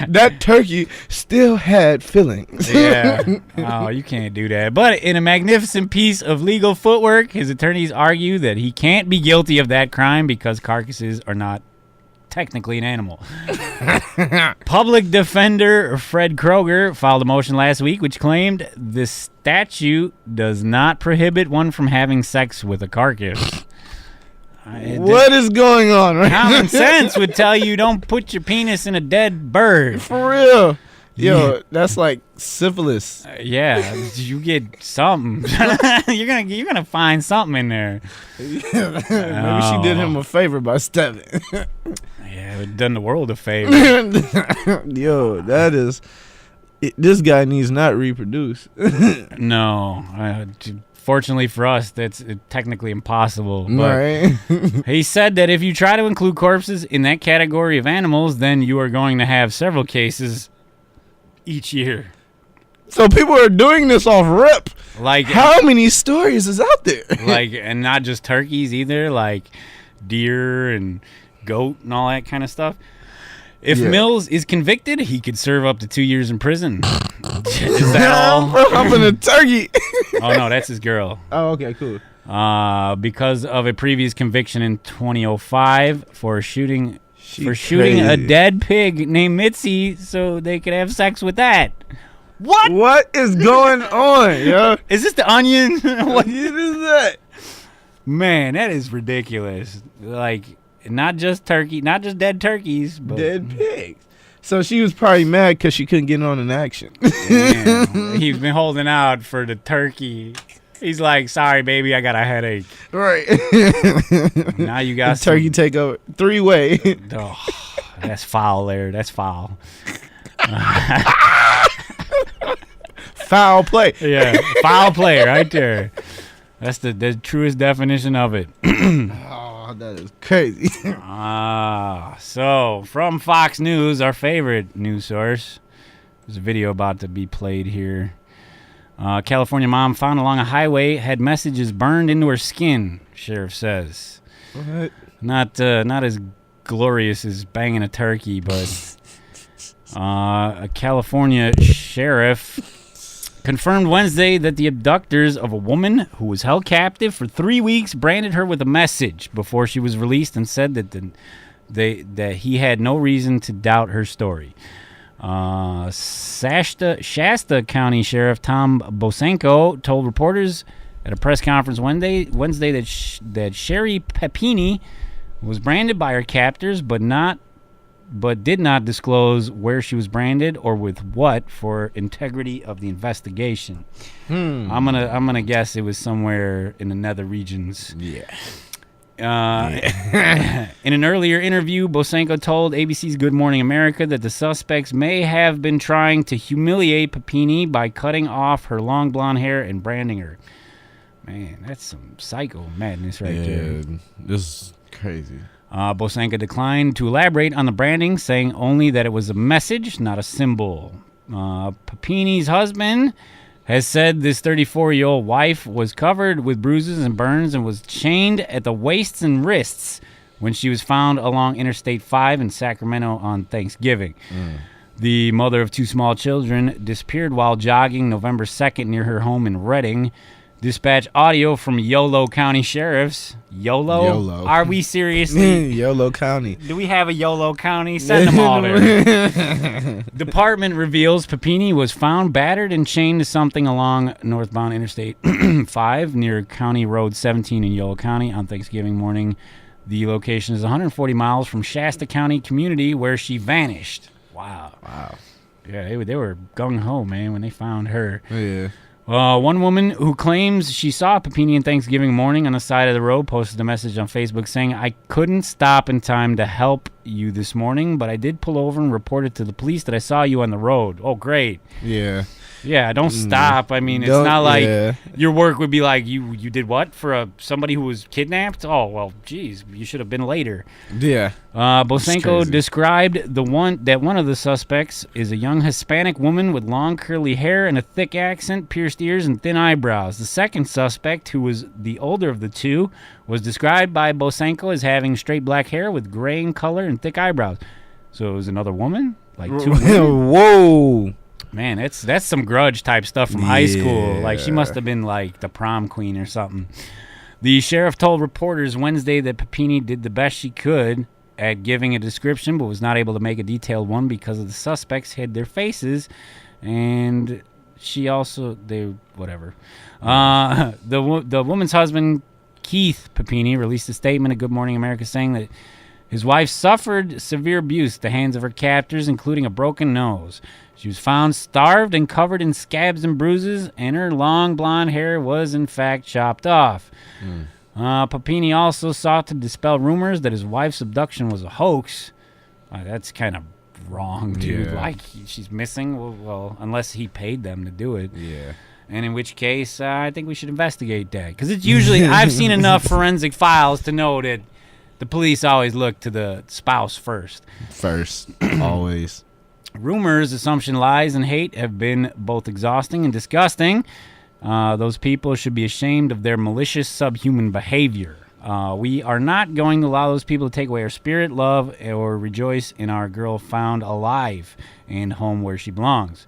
That turkey still had feelings. Yeah. Oh, you can't do that. But in a magnificent piece of legal footwork, his attorneys argue that he can't be guilty of that crime because carcasses are not technically an animal. Public defender Fred Kroger filed a motion last week which claimed the statute does not prohibit one from having sex with a carcass. What is going on right now? Common sense would tell you don't put your penis in a dead bird. For real. Yo, that's like syphilis. Yeah, you get something. you're gonna find something in there. Maybe she did him a favor by stabbing. Yeah, it done the world a favor. Yo, that is. This guy needs not reproduce. No, fortunately for us, that's technically impossible. But right. He said that if you try to include corpses in that category of animals, then you are going to have several cases each year. So people are doing this off rip. Like, how many stories is out there? Like, and not just turkeys either, like deer and goat and all that kind of stuff. If Mills is convicted, he could serve up to 2 years in prison. Is that all? I'm in a turkey. Oh no, that's his girl. Oh, okay, cool. Because of a previous conviction in 2005 for shooting a dead pig named Mitzi, so they could have sex with that. What is going on, yo? Is this the Onion? What is that? Man, that is ridiculous. Like, not just dead turkeys, but dead pigs. So she was probably mad because she couldn't get on in action. Damn. He's been holding out for the turkey. He's like, sorry, baby, I got a headache. Right. Now you got the turkey takeover 3-way. Oh, that's foul there. That's foul. Foul play. Yeah, foul play right there. That's the truest definition of it. Oh, that is crazy. So from Fox News, our favorite news source, there's a video about to be played here. California mom found along a highway had messages burned into her skin, sheriff says. What? Not as glorious as banging a turkey, but a California sheriff confirmed Wednesday that the abductors of a woman who was held captive for 3 weeks branded her with a message before she was released and said that he had no reason to doubt her story. Shasta County Sheriff Tom Bosenko told reporters at a press conference Wednesday that Sherry Pepini was branded by her captors, but did not disclose where she was branded or with what for integrity of the investigation. I'm gonna guess it was somewhere in the nether regions. Yeah. In an earlier interview, Bosenko told ABC's Good Morning America that the suspects may have been trying to humiliate Pepini by cutting off her long blonde hair and branding her. Man, that's some psycho madness right there. Yeah, this is crazy. Bosenko declined to elaborate on the branding, saying only that it was a message, not a symbol. Pepini's husband has said this 34-year-old wife was covered with bruises and burns and was chained at the waists and wrists when she was found along Interstate 5 in Sacramento on Thanksgiving. The mother of 2 small children disappeared while jogging November 2nd near her home in Redding. Dispatch audio from Yolo County sheriffs. YOLO? Are we seriously? Yolo County. Do we have a Yolo County? Send them all there. Department reveals Papini was found battered and chained to something along northbound Interstate 5 near County Road 17 in Yolo County on Thanksgiving morning. The location is 140 miles from Shasta County community where she vanished. Wow. Yeah, they were gung-ho, man, when they found her. Yeah. One woman who claims she saw Papini on Thanksgiving morning on the side of the road posted a message on Facebook saying, "I couldn't stop in time to help you this morning, but I did pull over and reported to the police that I saw you on the road." Oh, great. Yeah. Yeah, don't stop. I mean, it's not like your work would be like, you did what for somebody who was kidnapped? Oh, well, geez, you should have been later. Yeah. Bosenko described one of the suspects is a young Hispanic woman with long curly hair and a thick accent, pierced ears, and thin eyebrows. The second suspect, who was the older of the two, was described by Bosenko as having straight black hair with gray in color and thick eyebrows. So it was another woman? Like two women? Whoa. Man, that's some grudge type stuff from high school. Like, she must have been like the prom queen or something. The sheriff told reporters Wednesday that Papini did the best she could at giving a description, but was not able to make a detailed one because of the suspects hid their faces, and the woman's husband, Keith Papini, released a statement at Good Morning America saying that his wife suffered severe abuse at the hands of her captors, including a broken nose. She was found starved and covered in scabs and bruises, and her long blonde hair was, in fact, chopped off. Papini also sought to dispel rumors that his wife's abduction was a hoax. That's kind of wrong, dude. Yeah. Like, she's missing? Well, unless he paid them to do it. Yeah. And in which case, I think we should investigate that. Because it's usually, I've seen enough forensic files to know that the police always look to the spouse first. Always. Rumors, assumption, lies, and hate have been both exhausting and disgusting. Those people should be ashamed of their malicious, subhuman behavior. We are not going to allow those people to take away our spirit, love, or rejoice in our girl found alive and home where she belongs.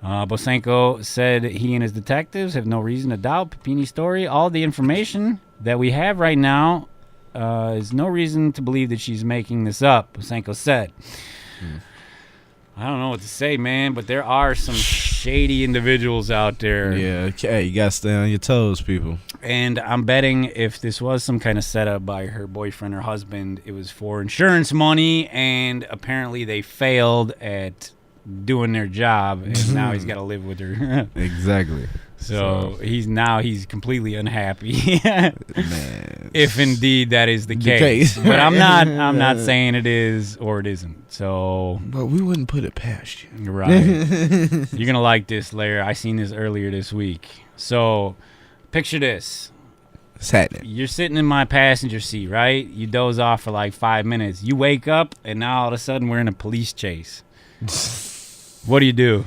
Bosenko said he and his detectives have no reason to doubt Papini's story. All the information that we have right now is no reason to believe that she's making this up, Bosenko said. I don't know what to say, man, but there are some shady individuals out there. Yeah, okay, you gotta stay on your toes, people. And I'm betting if this was some kind of setup by her boyfriend or husband, it was for insurance money, and apparently they failed at doing their job, and now he's got to live with her. Exactly. So he's completely unhappy. Man, if indeed that is the case. But I'm not saying it is or it isn't. So, but we wouldn't put it past you. Right. You're gonna like this, Lair. I seen this earlier this week. So picture this. What's happening? You're sitting in my passenger seat, right? You doze off for like 5 minutes. You wake up, and now all of a sudden we're in a police chase. What do?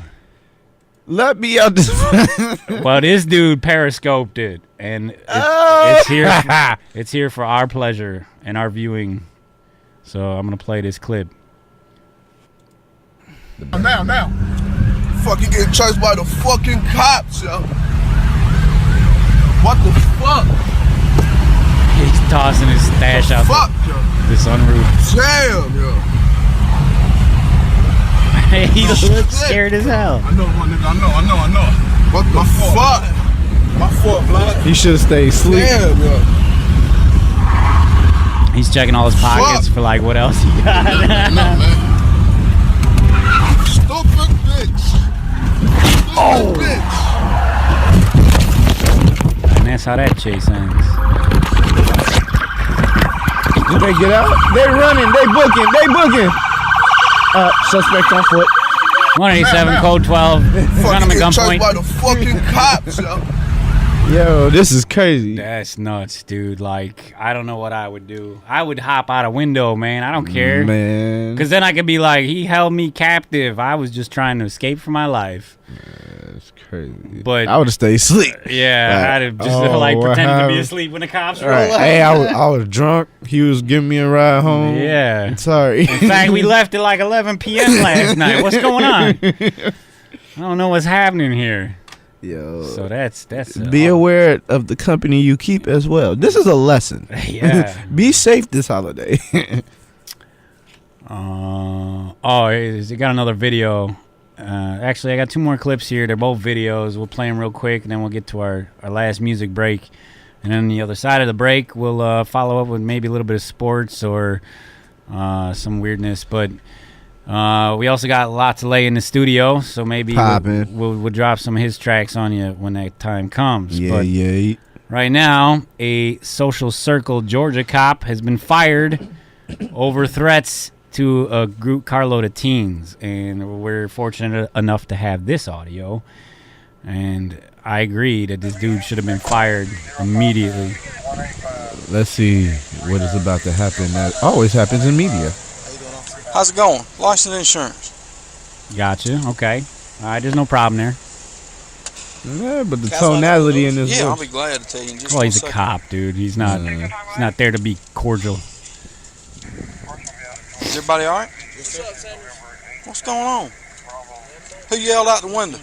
Let me out this. Well, this dude periscoped it, and it's here. It's here for our pleasure and our viewing. So I'm gonna play this clip. Now. Fucking getting chased by the fucking cops, yo. What the fuck? He's tossing his stash out the sunroof. Damn, yo. He looks scared as hell. I know, my nigga. I know. What the fuck? My fault, blood. He should have stayed asleep. Damn, yo. He's checking all his pockets for like what else he got. No, man. Stupid bitch. Stupid bitch. And that's how that chase ends. Did they get out? They running. They booking. Suspect on foot. 187 code 12. Run him at gunpoint. By the fucking cops, yo. Yo, this is crazy. That's nuts, dude. Like, I don't know what I would do. I would hop out a window, man. I don't care. Man. Because then I could be like, he held me captive. I was just trying to escape from my life. That's crazy. But I would have stayed asleep. Yeah, I'd have just pretended to be asleep when the cops roll up. Hey, I was drunk. He was giving me a ride home. Yeah. Sorry. In fact, we left at like 11 p.m. last night. What's going on? I don't know what's happening here. Yo. So that's be aware of the company you keep as well. This is a lesson. Yeah. Be safe this holiday. They got another video. Actually, I got 2 more clips here. They're both videos. We'll play them real quick, and then we'll get to our last music break. And then on the other side of the break, we'll follow up with maybe a little bit of sports or some weirdness. But we also got a lot to lay in the studio, so maybe we'll drop some of his tracks on you when that time comes. Yeah. Right now, a Social Circle Georgia cop has been fired over threats to a carload of teens, and we're fortunate enough to have this audio, and I agree that this dude should have been fired immediately. Let's see what is about to happen. That always happens in media. How's it going? License insurance. Gotcha. Okay. All right. There's no problem there. Yeah, but the tonality in this. Yeah, voice. I'll be glad to tell you. In just well, he's second. a cop, dude. He's not. He's not there to be cordial. Is everybody all right? What's going on? Who yelled out the window?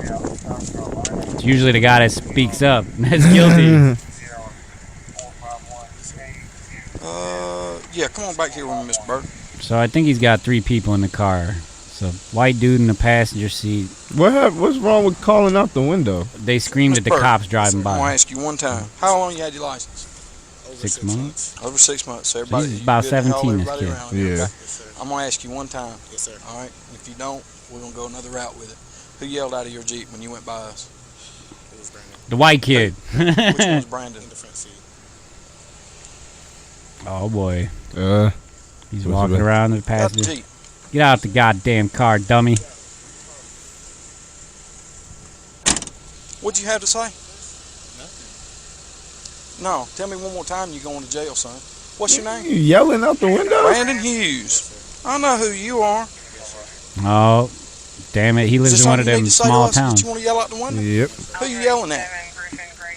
It's usually the guy that speaks up. That's guilty. Yeah, come on back here with me, Mr. Bird. So I think he's got 3 people in the car. So white dude in the passenger seat. What's wrong with calling out the window? They screamed at the cops driving by. I'm gonna ask you one time. How long you had your license? 6 months. Over 6 months. So everybody. He's about 17. This kid. Yeah. I'm gonna ask you one time. Yes, sir. All right. If you don't, we're gonna go another route with it. Who yelled out of your Jeep when you went by us? It was Brandon. The white kid. Which one's Brandon? In the front seat. Oh boy. He's what's walking it? around in the Got the passenger. Jeep. Get out the goddamn car, dummy. What'd you have to say? Nothing. No. Tell me one more time. You going to jail, son? What's your name? You yelling out the window? Brandon Hughes. I know who you are. Oh, damn it. He Is lives there in one of something you them need to say to small us that towns. you want to yell out the window? Yep. Who you yelling at?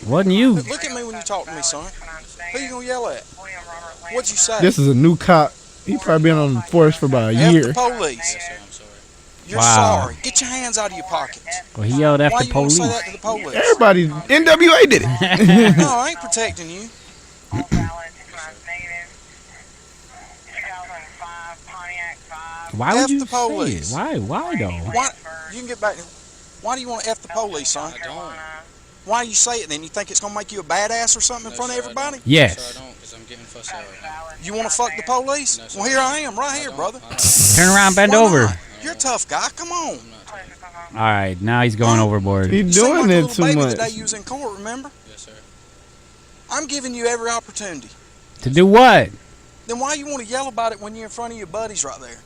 Wasn't you? Look at me when you talk to me, son. Who you gonna yell at? What'd you say? This is a new cop. He probably been on the force for about a F year. the police. Yes, sir. I'm sorry. You're Wow. sorry. Get your hands out of your pockets. Well, he yelled at Why the you want to say police. that to the police? Everybody, NWA did it. No, I ain't protecting you. Why would F you the say police. it? Why though? Why? You can get back. Why do you want to F the police, son? I don't. Why you say it then? You think it's gonna make you a badass or something in front of everybody? Yes. Sir, I don't, because I'm getting fussed at right now. You want to fuck the police? No, sir. Well, here I am, right here, brother. Turn around, bend Why over. not? You're a tough guy. Come on. I'm not talking. All right, now he's going overboard. He You seem doing like a it little too baby much. the day you was in court, remember? Yes, sir. I'm giving you every opportunity. To do what? Then why you want to yell about it when you're in front of your buddies right there?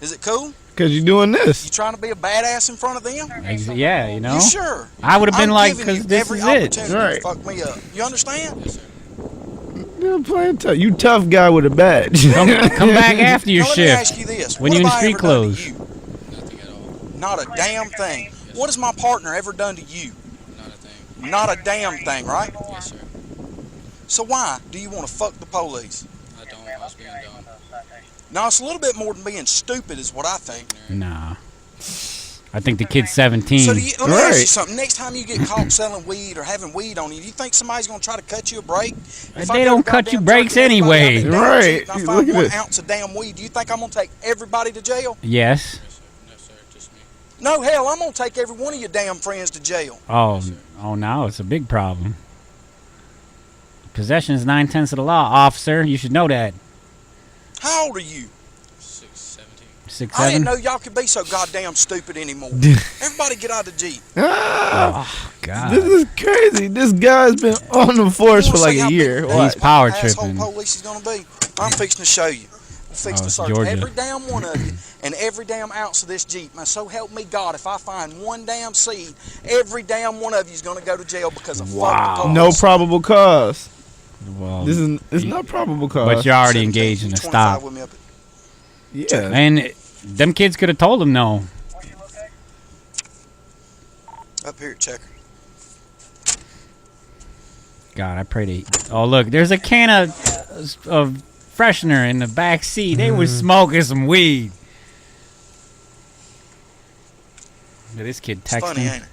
Is it cool? Cause you doing You this. trying to be a badass in front of them? Yeah, you know. You sure? I would have been I'm like, giving because you this every is it. opportunity Right. to fuck me up. You understand? Yes, sir. You're playing tough. You tough guy with a badge. Come back after your Now, let me shift. ask you this. When What you in have I street ever done to clothes. you? Nothing at all. Not a damn thing. What has my partner ever done to you? Not a thing. Not a damn thing, right? Yes, sir. So why do you want to fuck the police? I don't. I was being dumb. No, it's a little bit more than being stupid is what I think. Nah. I think the kid's 17. So let me ask you Right. something. Next time you get caught selling weed or having weed on you, do you think somebody's going to try to cut you a break? If I They go don't to cut you goddamn breaks Turkey, everybody anyway. out there down Right. cheap, and I Look find at 1 this. ounce of damn weed. Do you think I'm going to take everybody to jail? Yes. No, sir. Just me. No, hell, I'm going to take every one of your damn friends to jail. Oh, now it's a big problem. Possession is 9/10 of the law, officer. You should know that. How old are you? 6, 17. 6, I 7. didn't know y'all could be so goddamn stupid anymore. Everybody get out of the Jeep. Oh, God. This is crazy. This guy's been on the force You for wanna like see a how year. big He's What? power asshole tripping. police is going to be? I'm fixing to show you. We're fixing to it's search Georgia. every damn one of you and every damn ounce of this Jeep. Now, so help me God, if I find one damn seed, every damn one of you is going to go to jail because of fucking police. No probable cause. Well, It's not probable cause. but you're already 17, engaged in a 25 stop. with me up at- Yeah. And them kids could have told him no. Up here at Checker. God, I pray they. Oh, look, there's a can of freshener in the back seat. They was smoking some weed. This kid It's funny, texting. ain't it?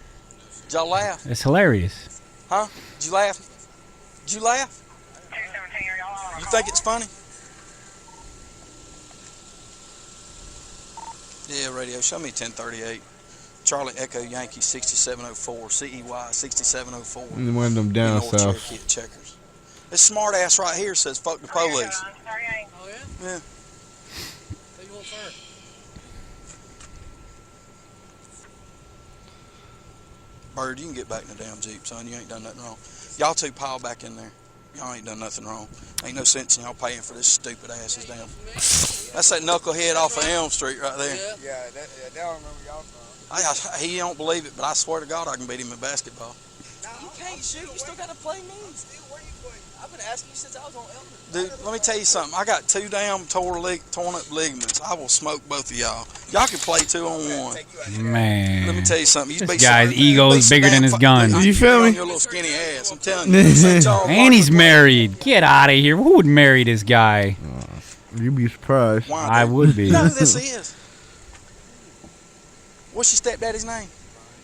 Did y'all laugh? It's hilarious. Huh? Did you laugh? Did you laugh? You think it's funny? Yeah, radio. Show me 1038. Charlie Echo Yankee 6704. CEY 6704. One of them down North south. Cherokee at Checkers. This smart ass right here says fuck the police. Oh, yeah? Yeah. Who you want first? Bird, you can get back in the damn Jeep, son. You ain't done nothing wrong. Y'all two pile back in there. Y'all ain't done nothing wrong. Ain't no sense in y'all paying for this stupid ass's damn. That's that knucklehead off of Elm Street right there. Yeah, they don't remember y'all from. He don't believe it, but I swear to God I can beat him in basketball. You can't shoot. You still got to play me. I've been asking you since I was on Elder. Dude, let me tell you something. I got two damn torn up ligaments. I will smoke both of y'all. Y'all can play 2-on-1. Man. Let me tell you something. This guy's ego is bigger than his gun. You feel me? Your little skinny ass. I'm telling you. And he's married. Get out of here. Who would marry this guy? You'd be surprised. I would be. You know who this is? What's your stepdaddy's name?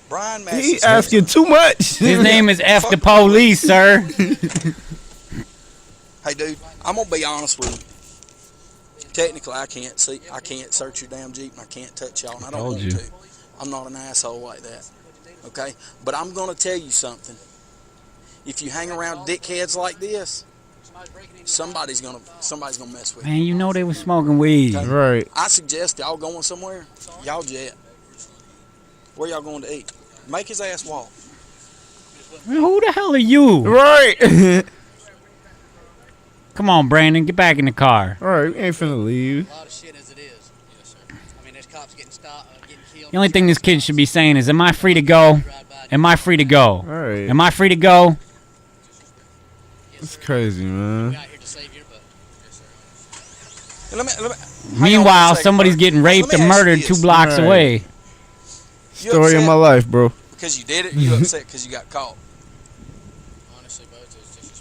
Brian Madison. He asking too much. His name is F the police, sir. Hey, dude, I'm gonna be honest with you. Technically, I can't search your damn Jeep, and I can't touch y'all, and I don't want to. I'm not an asshole like that, okay? But I'm gonna tell you something. If you hang around dickheads like this, somebody's gonna mess with you. Man, you know they were smoking weed. Okay? Right. I suggest y'all going somewhere. Y'all jet. Where y'all going to eat? Make his ass walk. Man, who the hell are you? Right. Come on, Brandon, get back in the car. All right, we ain't finna leave. A lot of shit as it is. Yes, sir. I mean, there's cops getting stopped, getting killed. The only thing this kid should be saying is, am I free to go? Am I free to go? All right. Am I free to go? It's crazy, man. Meanwhile, somebody's getting raped and murdered 2 blocks away. Story of my life, bro. Because you did it, you upset because you got caught.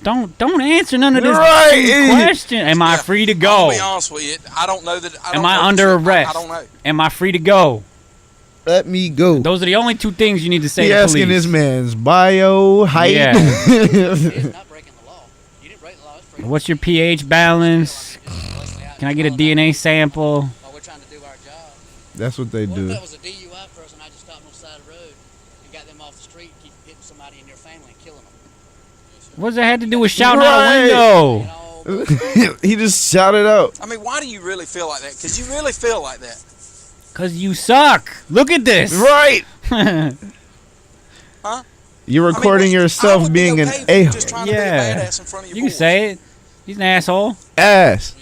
Don't answer none of this Right. question. Am I free to go? I'll be honest with you. I don't know that. Am I under arrest? I don't know. Am I free to go? Let me go. Those are the only 2 things you need to say He to asking police. this man's bio, height. Yeah. It's not breaking the law. You didn't break the law. It's free. What's your pH balance? Can I get a DNA sample? While we're trying to do our job. That's what they What do. if that was a DUI person I just stopped on the side of the road and got them off the street, keep hitting somebody in your family and killing them? What's that had to do with shouting out a window? He just shouted out. I mean, why do you really feel like that? Because you really feel like that. Cause you suck. Look at this. Right. Huh? You're recording yourself being an a-hole. Just trying to be a Yeah. badass in front of your You can boys. say it. He's an asshole. Ass.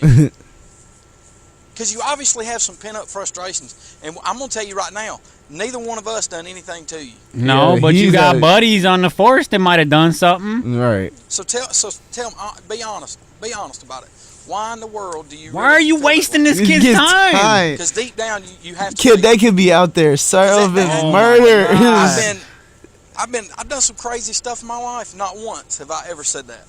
Because you obviously have some pent-up frustrations. And I'm going to tell you right now, neither one of us done anything to you. No, Yeah, but you he's got a- buddies on the force that might have done something. Right. So tell me, be honest. Be honest about it. Why in the world do you Why are you wasting this kid's Kid's time? time. Because deep down, you have to... Kid, they could be out there serving Oh murder. I've done some crazy stuff in my life. Not once have I ever said that.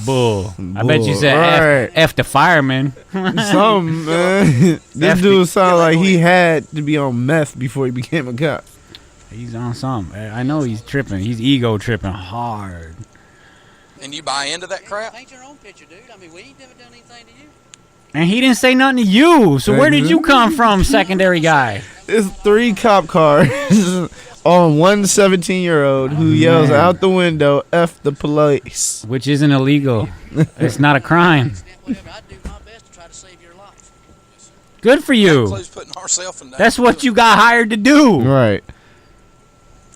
Bull. I bet you Bull. said Right. F the fireman. Something, man. This dude sounded like he had to be on meth before he became a cop. He's on something. I know he's tripping. He's ego tripping hard. And you buy into that crap? Paint your own picture, dude. I mean, we ain't never done anything to you. And he didn't say nothing to you. So where did you come from, secondary guy? It's 3 cop cars on one 17-year-old who yells out the window, F the police. Which isn't illegal. It's not a crime. Whatever, I do my best to try to save your life. Good for you. Includes putting ourselves in That's what you got hired to do. Right.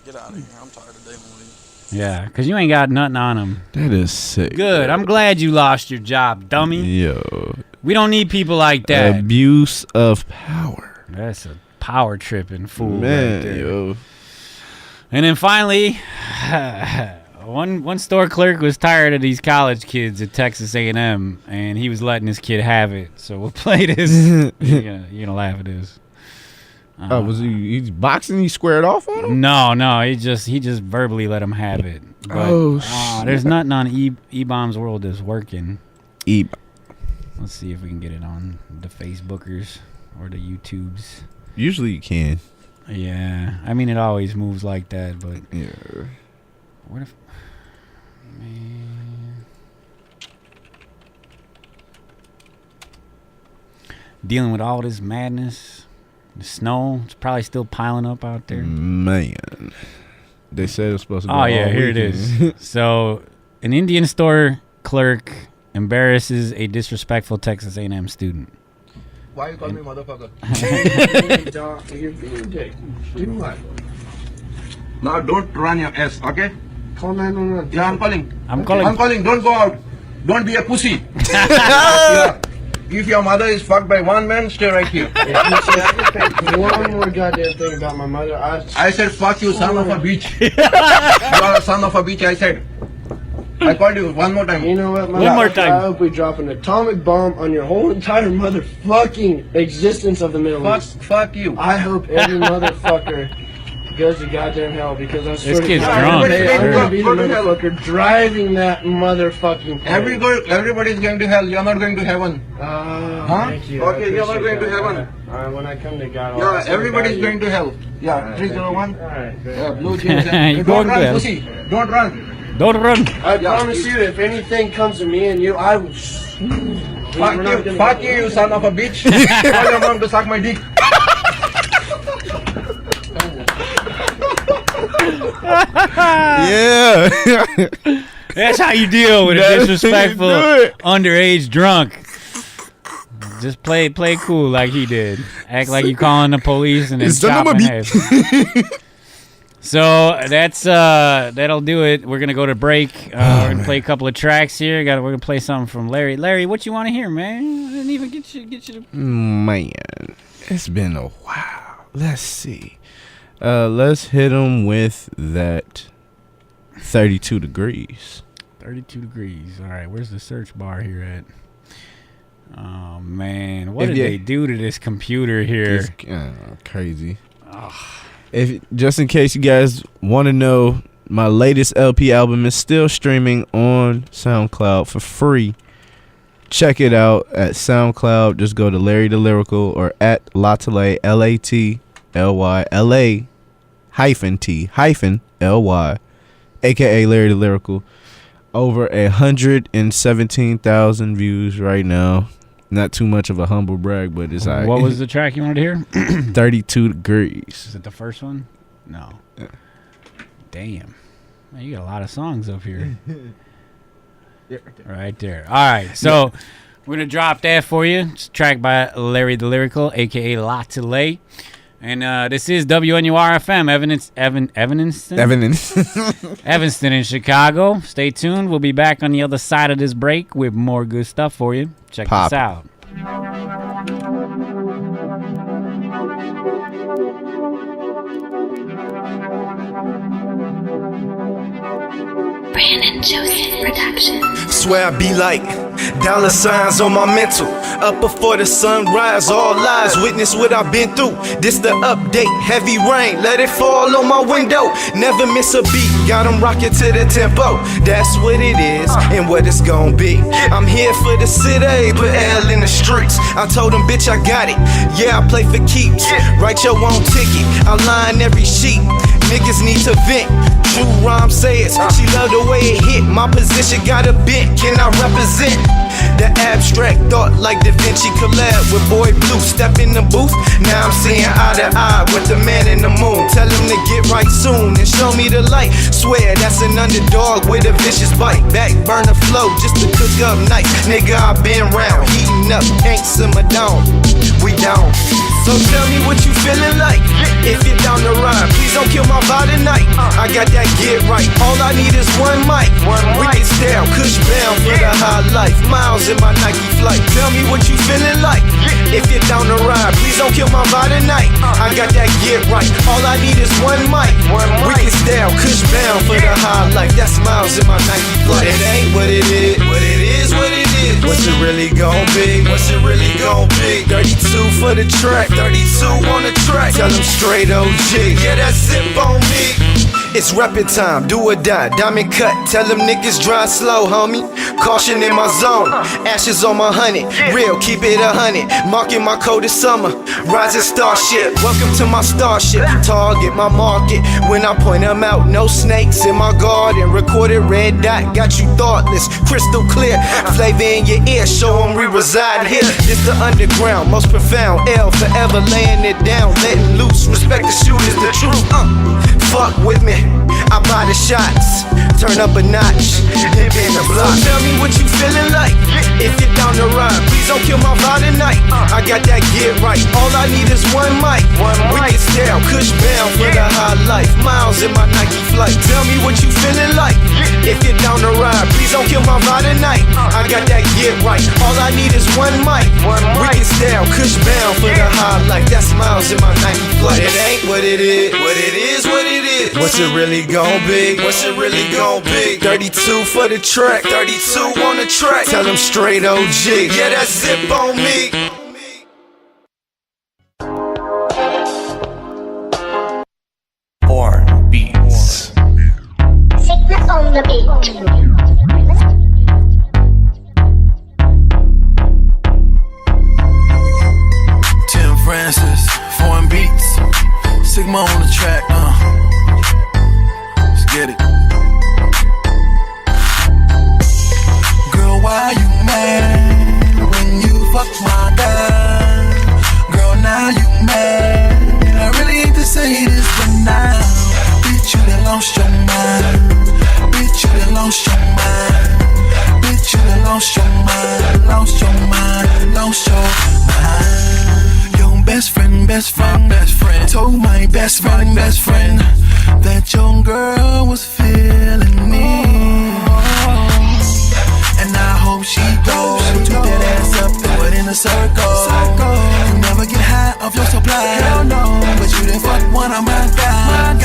Get out of here. I'm tired of dealing with Yeah, because you ain't got nothing on him. That is sick. Good. I'm glad you lost your job, dummy. Yo. We don't need people like that. Abuse of power. That's a power tripping fool Man, right there. yo. And then finally, one store clerk was tired of these college kids at Texas A&M, and he was letting his kid have it. So we'll play this. You're gonna laugh at this. Oh, was he's boxing? He squared off on him? No, he just verbally let him have it. But, there's nothing on E-Bomb's World that's working. Let's see if we can get it on the Facebookers or the YouTubes. Usually you can. Yeah, I mean it always moves like that, but yeah. What if, man, dealing with all this madness, the snow, it's probably still piling up out there. Man, they said it's supposed to. Oh yeah, here weekend. It is. So, an Indian store clerk embarrasses a disrespectful Texas A&M student. Why you call me motherfucker? You're being dick. You what? Now don't run your ass, okay? Call 911. Yeah, I'm calling. I'm calling. Don't go out. Don't be a pussy. Yeah. If your mother is fucked by one man, stay right here. If you say one more goddamn thing about my mother, I said fuck you, son of a bitch. You are a son of a bitch, I said. I called you one more time. You know what, One more time. I hope we drop an atomic bomb on your whole entire motherfucking existence of the Middle East. Fuck you. I hope every motherfucker goes to goddamn hell because I swear This kid's to God, drunk. I'm gonna be the motherfucker driving that motherfucking plane. Everybody's going to hell. You're not going to heaven. Huh? Thank you. Okay, you're not going to heaven. When I come to God, Yeah, everybody's going to hell. Yeah, 301. Alright, Yeah, blue jeans. You Don't going to run, hell. pussy. Don't run. Don't run. I promise you, if anything comes to me and you, I will. Fuck you, son of a bitch. Tell your mom to suck my dick. Yeah. That's how you deal with a disrespectful underage drunk. Just play cool like he did. Act like you calling the police and then chop in half. So that'll do it. We're gonna go to break. We're gonna play a couple of tracks here. We're gonna play something from Larry. Larry, what you want to hear, man? I didn't even get you to. Man, it's been a while. Let's see. Let's hit him with that 32 degrees. 32 degrees. All right, where's the search bar here at? Oh man, what did they do to this computer here? It's crazy. If just in case you guys want to know, my latest LP album is still streaming on SoundCloud for free. Check it out at SoundCloud. Just go to Larry the Lyrical or at Latly, LATLY, LA-T-LY, aka Larry the Lyrical. Over 117,000 views right now. Not too much of a humble brag, but it's alright. What was the track you wanted to hear? 32 degrees. Is it the first one? No. Yeah. Damn. Man, you got a lot of songs up here. Right there. All right. So we're going to drop that for you. It's a track by Larry the Lyrical, a.k.a. Latly. And this is WNUR-FM, Evanston in Chicago. Stay tuned. We'll be back on the other side of this break with more good stuff for you. Check this out. Brandon Joseph Production. Swear I be like dollar signs on my mental. Up before the sunrise, all lies, witness what I've been through. This the update, heavy rain, let it fall on my window. Never miss a beat, got them rocking to the tempo. That's what it is, and what it's gon' be. I'm here for the city, put L in the streets. I told them, bitch, I got it, yeah, I play for keeps. Write your own ticket, outline every sheet. Niggas need to vent, true rhyme says. She love the way it hit, my position got a bent. Can I represent the abstract thought like Da Vinci collab with Boy Blue? Step in the booth, now I'm seeing eye to eye with the man in the moon. Tell him to get right soon and show me the light. Swear that's an underdog with a vicious bite. Back burner flow just to cook up night. Nigga, I been round, heating up, ain't simmer down. We down. So tell me what you feeling like. If you're down the ride, please don't kill my vibe tonight. I got that get right. All I need is one mic. We can style, cush bound for the high life. Miles in my Nike flight. Tell me what you feeling like. If you're down the ride, please don't kill my vibe tonight. I got that get right. All I need is one mic. We can style, cush bound for the high life. That's miles in my Nike flight. It ain't what it is. What it is, what it is. What's it really gon' be? What's it really gon' be? 32 for the track. 32 on the track. Tell them straight OG. Yeah, that's zip on me. It's reppin' time, do or die, diamond cut. Tell them niggas drive slow, homie. Caution in my zone, ashes on my honey. Real, keep it 100. Marking my code this summer. Rising starship, welcome to my starship. Target my market when I point them out. No snakes in my garden. Recorded red dot, got you thoughtless. Crystal clear, flavor in your ear. Show them we reside here. It's the underground, most profound. L forever laying it down, letting loose. Respect the shooters, the truth. Fuck with me, I buy the shots. Turn up a notch, dip in the block. So tell me what you feeling like. If you're down the ride, please don't kill my vibe tonight. I got that get right. All I need is one mic. We get stale, cush bound for the high life. Miles in my Nike flight. Tell me what you feeling like. If you're down the ride, please don't kill my vibe tonight. I got that get right. All I need is one mic. We get stale, cush bound for the high life. That's miles in my Nike flight. It ain't what it is. What it is, what it is. What's it really gon' be? What's it really gon' be? 32 for the track, 32 on the track. Tell them straight OG. Yeah, that's zip on me. Or beats. Sigma on the beat. Tim Francis, foreign beats. Sigma on the track, let's get it. Girl, why you mad when you fuck my guy? Girl, now you mad. And I really hate to say this, but now, bitch, you done lost your mind. Bitch, you done lost your mind. Bitch, you done lost your mind. Lost your mind. Lost your mind. Best friend, told my best friend that your girl was feeling me. And I hope she goes. Took that ass up, throw it in a circle. You never get high off your supply, hell no. But you done fuck one of my guys.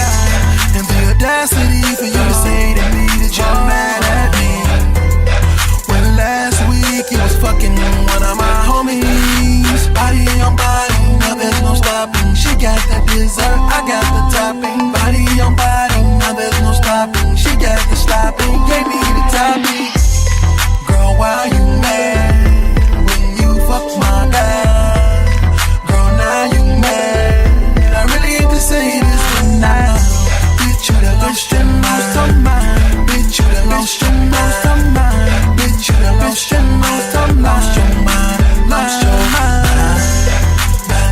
And the audacity for you to say to me that you're mad at me. When last week you was fucking one of my homies. Body on body. There's no stopping. She got the dessert, I got the topping. Body on body, now there's no stopping. She got the stopping, gave me the topping. Girl, why you mad when you fuck my guy? Girl, now you mad. And I really hate to say this, but now, bitch, you done lost your most of mine. Bitch, you done lost your most of mine. Bitch, you done lost your most of mine. Lost your mind, lost your mind.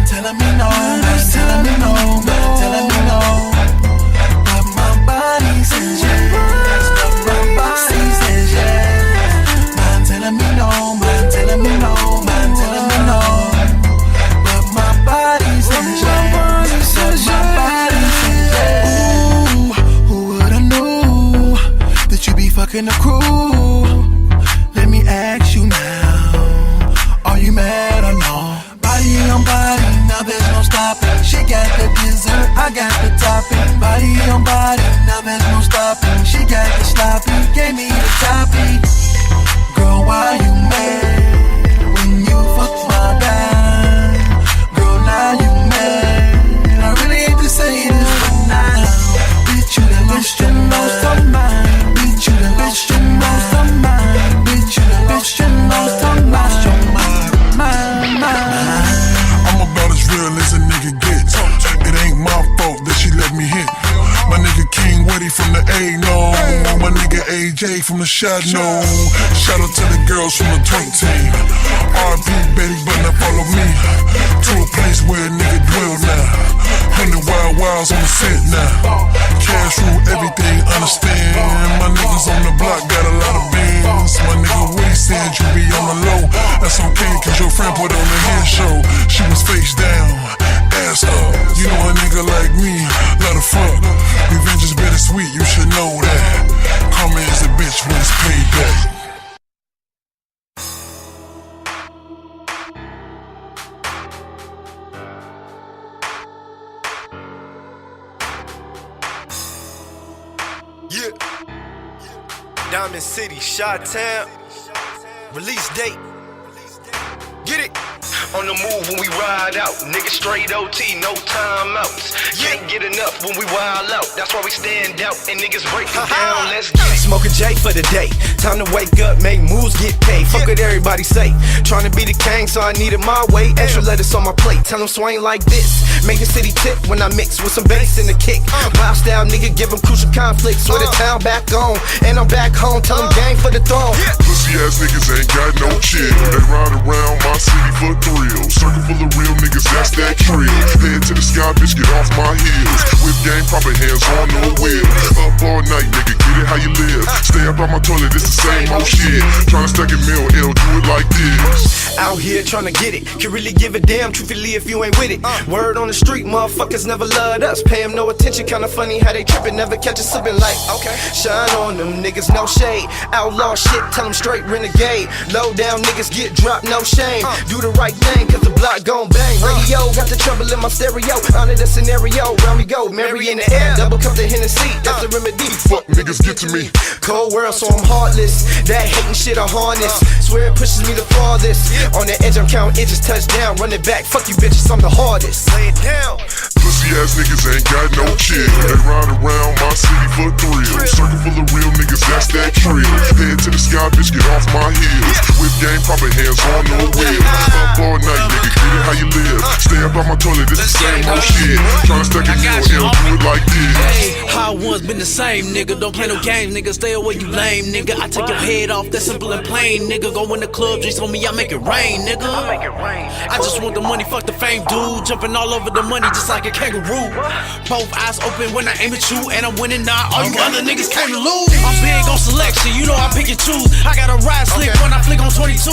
Telling me no, telling me no, telling me no. But my body says yes, but my body says yes. Man telling me no, man telling me no, man telling me no. But my body says yes, but my body says yes. Ooh, who would've knew that you be fucking the crew? Let me ask you now, are you mad or no? Body on body, now there's no stopping. She got the dessert, I got the topping. Body on body, now there's no stopping. She got the sloppy, gave me the topping. Girl, why you mad when you fuck my guy? Girl, now you mad. And I really hate to say this, but now, bitch, you done lost your most of mine. Bitch, you done lost your most of mine. Bitch, you done lost your most of mine. Lost your mind. I'm about as real as a nigga gets. It ain't my fault that she let me hit. My nigga King Weddy from the A, no. My nigga AJ from the Shot, no. Shout out to the girls from the Twink team. RP Betty, but now follow me to a place where a nigga dwell now. 100 wild wilds on the set now. Cash rule everything, understand. My niggas on the block got a lot of bands. My nigga Woody said you be on the low. That's okay, cause your friend put on the hair show. She was face down, ass up. You know a nigga like me, let her fuck. Revenge is bittersweet, you should know that. Karma is a bitch when it's payback. Yeah. Diamond City, Chi-Town. Release date. Get it. On the move when we ride out. Niggas straight OT, no timeouts. Can't get enough when we wild out. That's why we stand out and niggas break it down. Let's get it. Smoke a J for the day. Time to wake up, make moves, get paid. Fuck what everybody say. Trying to be the king, so I needed my way. Extra lettuce on my plate. Tell them swing like this. Make the city tip when I mix with some bass in the kick. Wild style nigga, give them crucial conflicts. With the town back on, and I'm back home. Tell them gang for the throne. Pussy ass niggas ain't got no chill. They ride around my city for thrill. Circle full of real niggas, that's that trill. Head to the sky, bitch, get off my heels. Whip game, proper hands on no wheel. Up all night, nigga, get it how you live. Stay up on my toilet, it's the same old shit. Tryna stack a meal, ill, do it like this. Out here tryna get it. Can really give a damn, truthfully, if you ain't with it. Word on the street, motherfuckers never loved us. Pay them no attention, kinda funny how they trippin'. Never catch us slippin' like, okay. Shine on them niggas, no shade. Outlaw shit, tell them straight renegade. Low down niggas get dropped, no shame. Do the right thing, cause the block gon' bang. Radio, got the trouble in my stereo. Honor the scenario, round we go. Mary in the air, double cup the Hennessy. That's the remedy. Fuck niggas, get to me. Cold world, so I'm heartless. That hating shit a harness. Swear it pushes me the farthest. On the edge, I'm counting inches, touchdown. Run it back, fuck you bitches, I'm the hardest. Lay it down. Pussy ass niggas ain't got no chill. They ride around my city for thrill. Circle full of real niggas, that's that trill. Head to the sky, bitch, get off my heels. Whip game, proper hands on no wheel. Up all night, nigga, get it how you live. Stay up on my toilet, it's the same old shit. Tryna stack a meal, ill, do it like this. Hey, how one's been the same, nigga. Don't play no games, nigga. Stay away, you lame, nigga. I take your head off, that's simple and plain, nigga. Go in the club, just on me, I make it rain, nigga. I just want the money, fuck the fame, dude. Jumping all over the money just like a kangaroo. Both eyes open when I aim at you, and I'm winning now. All you other niggas came to lose. I'm big on selection, you know I pick and choose. I got a ride slick when I flick on 22s.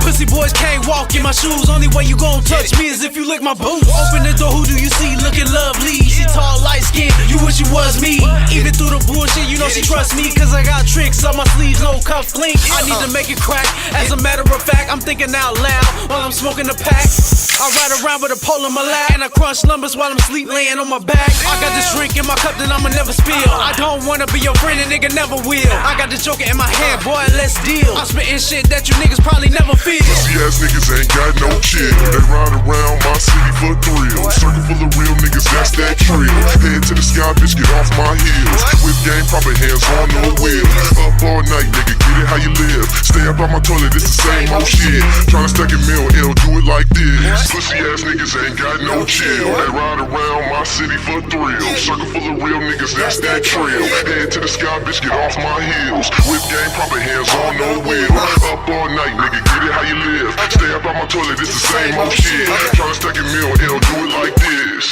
Pussy boys can't walk in my shoes. Only way you gon' touch me is if you lick my boots. Open the door, who do you see looking lovely? She tall, light skin, you wish you was me. Even through the bullshit, you know she trusts me. Cause I got tricks on my sleeves, no cuff clink. I need to make it crack. As a matter of fact, I'm thinking out loud while I'm smoking the pack. I ride around with a pole in my lap, and I crunch numbers while I'm sleep laying on my back. I got this drink in my cup that I'ma never spill. I don't wanna be your friend, a nigga never will. I got the joker in my hand, boy, let's deal. I'm spitting shit that you niggas probably never feel. Pussy ass niggas ain't got no chill. They ride around my city for thrill. Circle full of real niggas, that's that trill. Head to the sky, bitch, get off my heels. Whip game, proper hands on no wheel. Up all night, nigga, get it how you live. Stay up on my toilet, it's the same old shit. Tryna stack a meal, ill, do it like this. Pussy ass niggas ain't got no chill. They ride around my city for thrill. Circle full of real niggas, that's that trill. Head to the sky, bitch, get off my heels. Whip game, proper hands on no wheel. Up all night, nigga, get it how you live. Stay up on my toilet, it's the same old shit. Tryna stack a meal, ill, do it like this.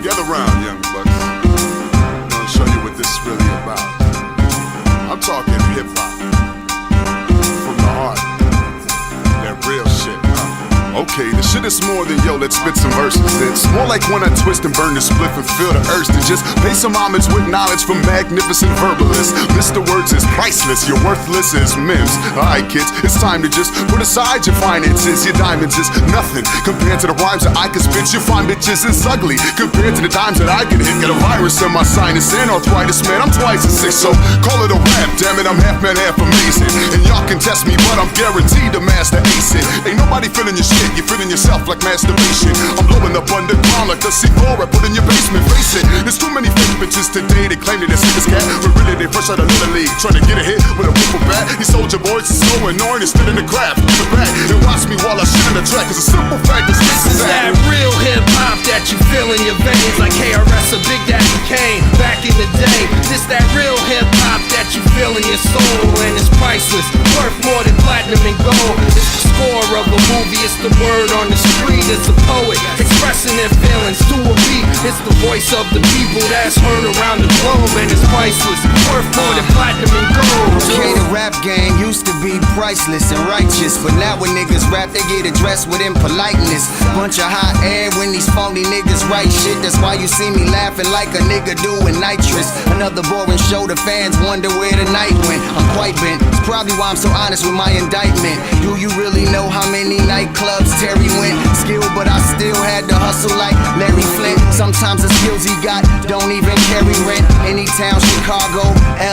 Gather round, young bucks. I'm gonna show you what this is really about. I'm talking hip-hop. From the heart. That real shit. Okay, this shit is more than yo, let's spit some verses. It's more like when I twist and burn the spliff and feel the urge to just pay some homage with knowledge from magnificent verbalists. List of words is priceless, your worthless is mims. Alright kids, it's time to just put aside your finances. Your diamonds is nothing compared to the rhymes that I can spit. You find bitches is ugly compared to the times that I can hit. Got a virus in my sinus and arthritis, man, I'm twice as sick. So call it a rap, damn it, I'm half man, half amazing. And y'all can test me, but I'm guaranteed to master ace it. Ain't nobody feeling your shit, you're feeling yourself like masturbation. I'm blowing up underground like the C4 I put in your basement. Face it, there's too many fake bitches today that claim that they're sick as cat, but really they fresh out of Little League, trying to get a hit with a rifle bat. These soldier boys are so annoying, they spit in the craft. Give it back and watch me while I shit in the track. Cause a simple fact is This is that real hip hop that you feel in your veins, like KRS or Big Daddy Kane back in the day. This that real hip hop that you feel in your soul, and it's priceless, worth more than platinum and gold. It's the score of a movie it's the word on the street. It's a poet expressing their feelings to a beat. It's the voice of the people that's heard around the globe, and it's priceless, worth more than platinum and gold. Okay, the rap game used to be priceless and righteous, but now when niggas rap, they get addressed with impoliteness. Bunch of hot air when these phony niggas write shit. That's why you see me laughing like a nigga doing nitrous. Another boring show, the fans wonder where the night went. I'm quite bent, it's probably why I'm so honest with my indictment. Do you really know how many nightclubs Terry went? Skilled, but I still had to hustle like Larry Flint. Sometimes the skills he got don't even carry rent. Any town, Chicago,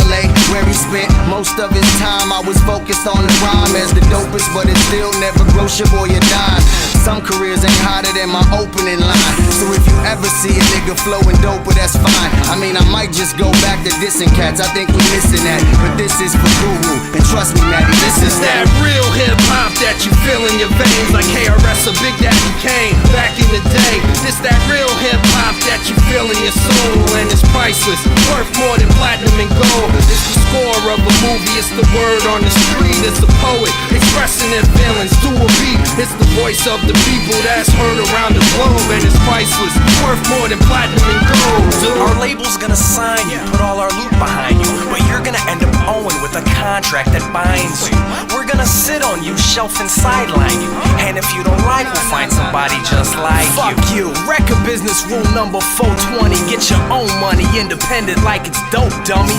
LA, where he spent most of his time, I was focused on the rhyme as the dopest, but it still never grows your boy a dime. Some careers ain't hotter than my opening line, so if you ever see a nigga flowing doper, that's fine. I mean, I might just go back to dissing cats, I think we missing that, but this is for Guru, and trust me, Natty, this is that real hip-hop that you feel in your veins, like KRS or Big Daddy Kane back in the day. This that real hip-hop that you feel in your soul, and it's priceless, worth more than platinum and gold. It's the score of a movie, it's the word on the street. It's a poet expressing their feelings to a beat. It's the voice of the people that's heard around the globe, and it's priceless, worth more than platinum and gold. Dude. Our label's gonna sign you, put all our loot behind you, but you're gonna end up owing with a contract that binds you. We're gonna sit on you, shelf and sideline you, and if you don't like, we'll find somebody just like you. Fuck you. Record business rule number 420. Get your own money, independent like it's dope, dummy.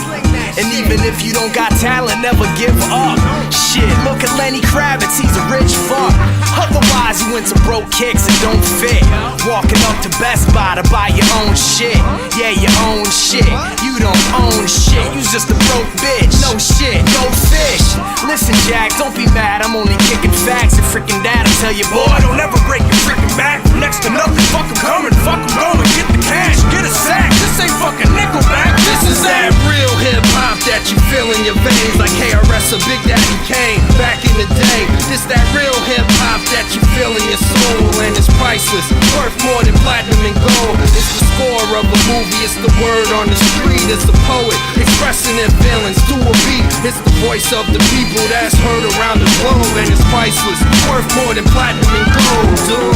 And even if you don't got talent, never give up. Shit, look at Lenny Kravitz, he's a rich fuck. Otherwise, you into broke kicks and don't fit. Walking up to Best Buy to buy your own shit. Yeah, your own shit. You don't own shit, you just a broke bitch. No shit, no fish. Listen, Jack, don't be mad, I'm only kicking facts. And freaking dad'll tell you, boy, don't ever break your freaking back. Next to nothing, fuck him coming, fuck him going. Get the cash, get a sack. This ain't fucking Nickelback. This is that real hip-hop that you feel in your veins, like KRS or Big Daddy Kane back in the day. This that real hip-hop that you feel in your soul, and it's priceless, worth more than platinum and gold. It's the score of a movie, it's the word on the street. It's a poet expressing their feelings to a beat. It's the voice of the people that's heard around the globe, and it's priceless, worth more than platinum and gold, dude.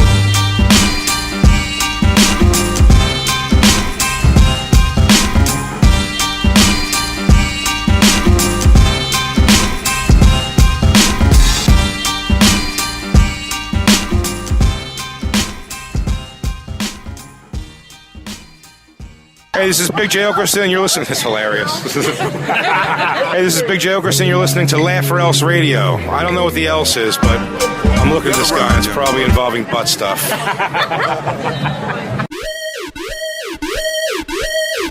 Hey, this is Big J. Okerson, and you're listening. It's hilarious. Hey, this is Big J. Okerson, you're listening to LOERadio. I don't know what the else is, but I'm looking at this guy, and it's probably involving butt stuff.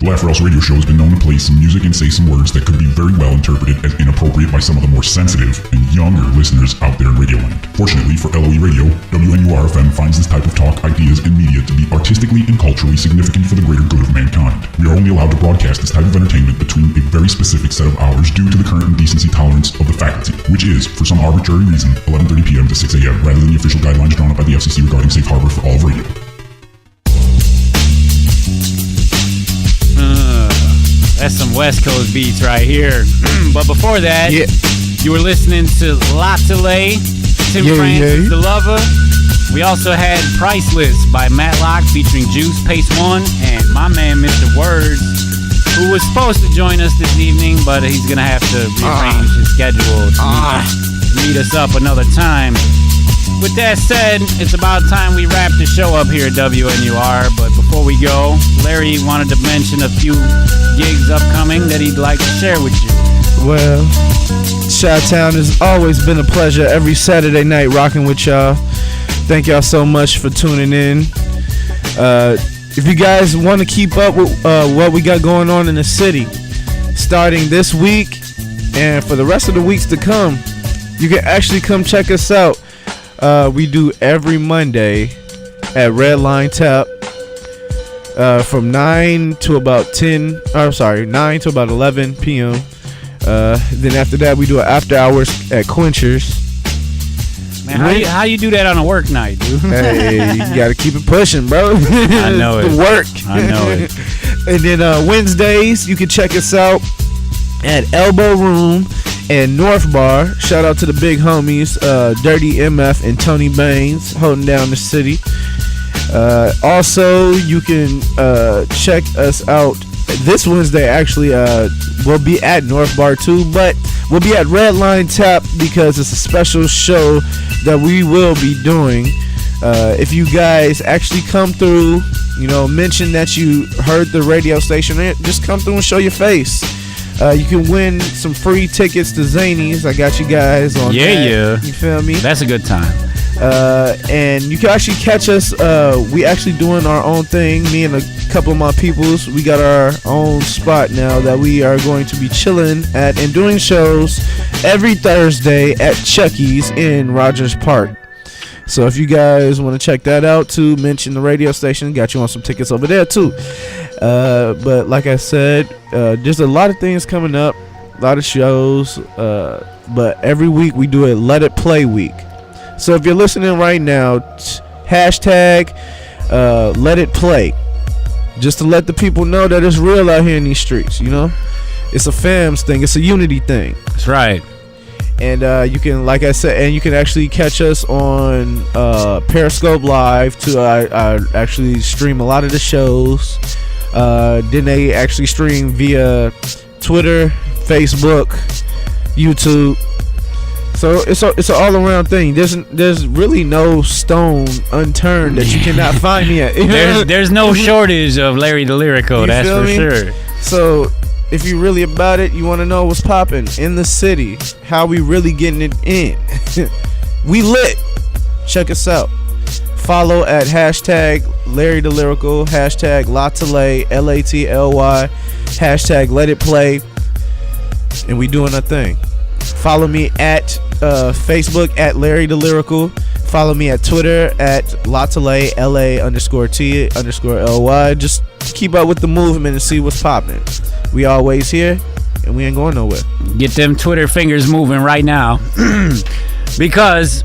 LOERadio Show has been known to play some music and say some words that could be very well interpreted as inappropriate by some of the more sensitive and younger listeners out there in Radioland. Fortunately for LOERadio, WNUR-FM finds this type of talk, ideas, and media to be artistically and culturally significant for the greater good of mankind. We are only allowed to broadcast this type of entertainment between a very specific set of hours due to the current indecency tolerance of the faculty, which is, for some arbitrary reason, 11:30 p.m. to 6 a.m., rather than the official guidelines drawn up by the FCC regarding safe harbor for all of radio. That's some West Coast beats right here. But before that, you were listening to Latale, Tim Francis, The Lover. We also had Priceless by Matlock featuring Juice, Pace One, and my man, Mr. Words, who was supposed to join us this evening, but he's going to have to rearrange his schedule to meet us up another time. With that said, it's about time we wrap the show up here at WNUR, but before we go, Larry wanted to mention a few gigs upcoming that he'd like to share with you. Well, Chi-Town has always been a pleasure every Saturday night rocking with y'all. Thank y'all so much for tuning in. If you guys want to keep up with what we got going on in the city, starting this week and for the rest of the weeks to come, you can actually come check us out. We do every Monday at Red Line Tap from 9 to about 11 p.m. Then after that, we do an after hours at Quenchers. Man, how you do that on a work night, dude? Hey, you gotta keep it pushing, bro. I know it. The work. I know it. And then Wednesdays, you can check us out at Elbow Room and North Bar. Shout out to the big homies, Dirty MF and Tony Baines, holding down the city. Also, you can check us out this Wednesday. Actually, we'll be at North Bar too, but we'll be at Red Line Tap because it's a special show that we will be doing. If you guys actually come through, mention that you heard the radio station, just come through and show your face. You can win some free tickets to Zanies. I got you guys on that. Yeah. You feel me? That's a good time. And you can actually catch us. We actually doing our own thing. Me and a couple of my peoples. We got our own spot now that we are going to be chilling at and doing shows every Thursday at Chucky's in Rogers Park. So if you guys want to check that out too, mention the radio station. Got you on some tickets over there too. But like I said, there's a lot of things coming up, a lot of shows. But every week we do a Let It Play week. So if you're listening right now, hashtag Let It Play, just to let the people know that it's real out here in these streets. It's a fams thing. It's a unity thing. That's right. And you can, like I said, and you can actually catch us on Periscope Live too. I actually stream a lot of the shows. Then they actually stream via Twitter, Facebook, YouTube. So it's an all around thing. There's really no stone unturned that you cannot find me at. There's no shortage of Larry the Lyrical. That's for sure. So if you really about it, you want to know what's popping in the city, how we really getting it in. We lit. Check us out. Follow at hashtag Larry the Lyrical, hashtag Latly, LATLY, hashtag Let It Play, and we doing our thing. Follow me at Facebook at Larry the Lyrical. Follow me at Twitter at Latly, LA_T_LY. Just keep up with the movement and see what's popping. We always here, and we ain't going nowhere. Get them Twitter fingers moving right now. Because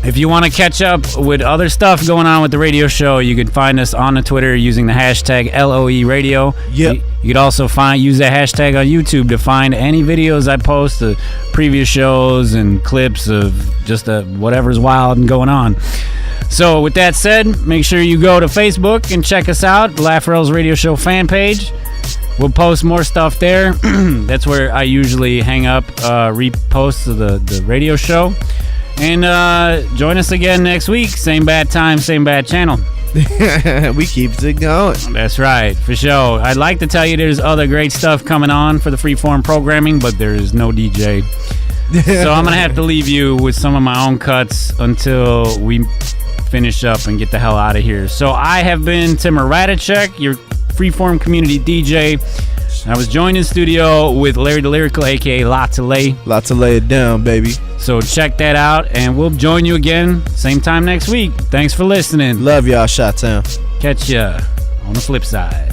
if you want to catch up with other stuff going on with the radio show, you can find us on the Twitter using the hashtag LOERadio. Yep. You could also use that hashtag on YouTube to find any videos I post, the previous shows and clips of just whatever's wild and going on. So with that said, make sure you go to Facebook and check us out, Laugh Rails Radio Show fan page. We'll post more stuff there. That's where I usually hang up reposts of the radio show. And join us again next week. Same bad time, same bad channel. We keep it going. That's right, for sure. I'd like to tell you there's other great stuff coming on for the freeform programming, but there's no DJ. So I'm going to have to leave you with some of my own cuts until we finish up and get the hell out of here. So I have been Timur Radicek, your freeform community DJ. I was joined in studio with Larry the Lyrical, a.k.a. Lot to Lay. Lot to lay it down, baby. So check that out, and we'll join you again same time next week. Thanks for listening. Love y'all, Shot Town. Catch ya on the flip side.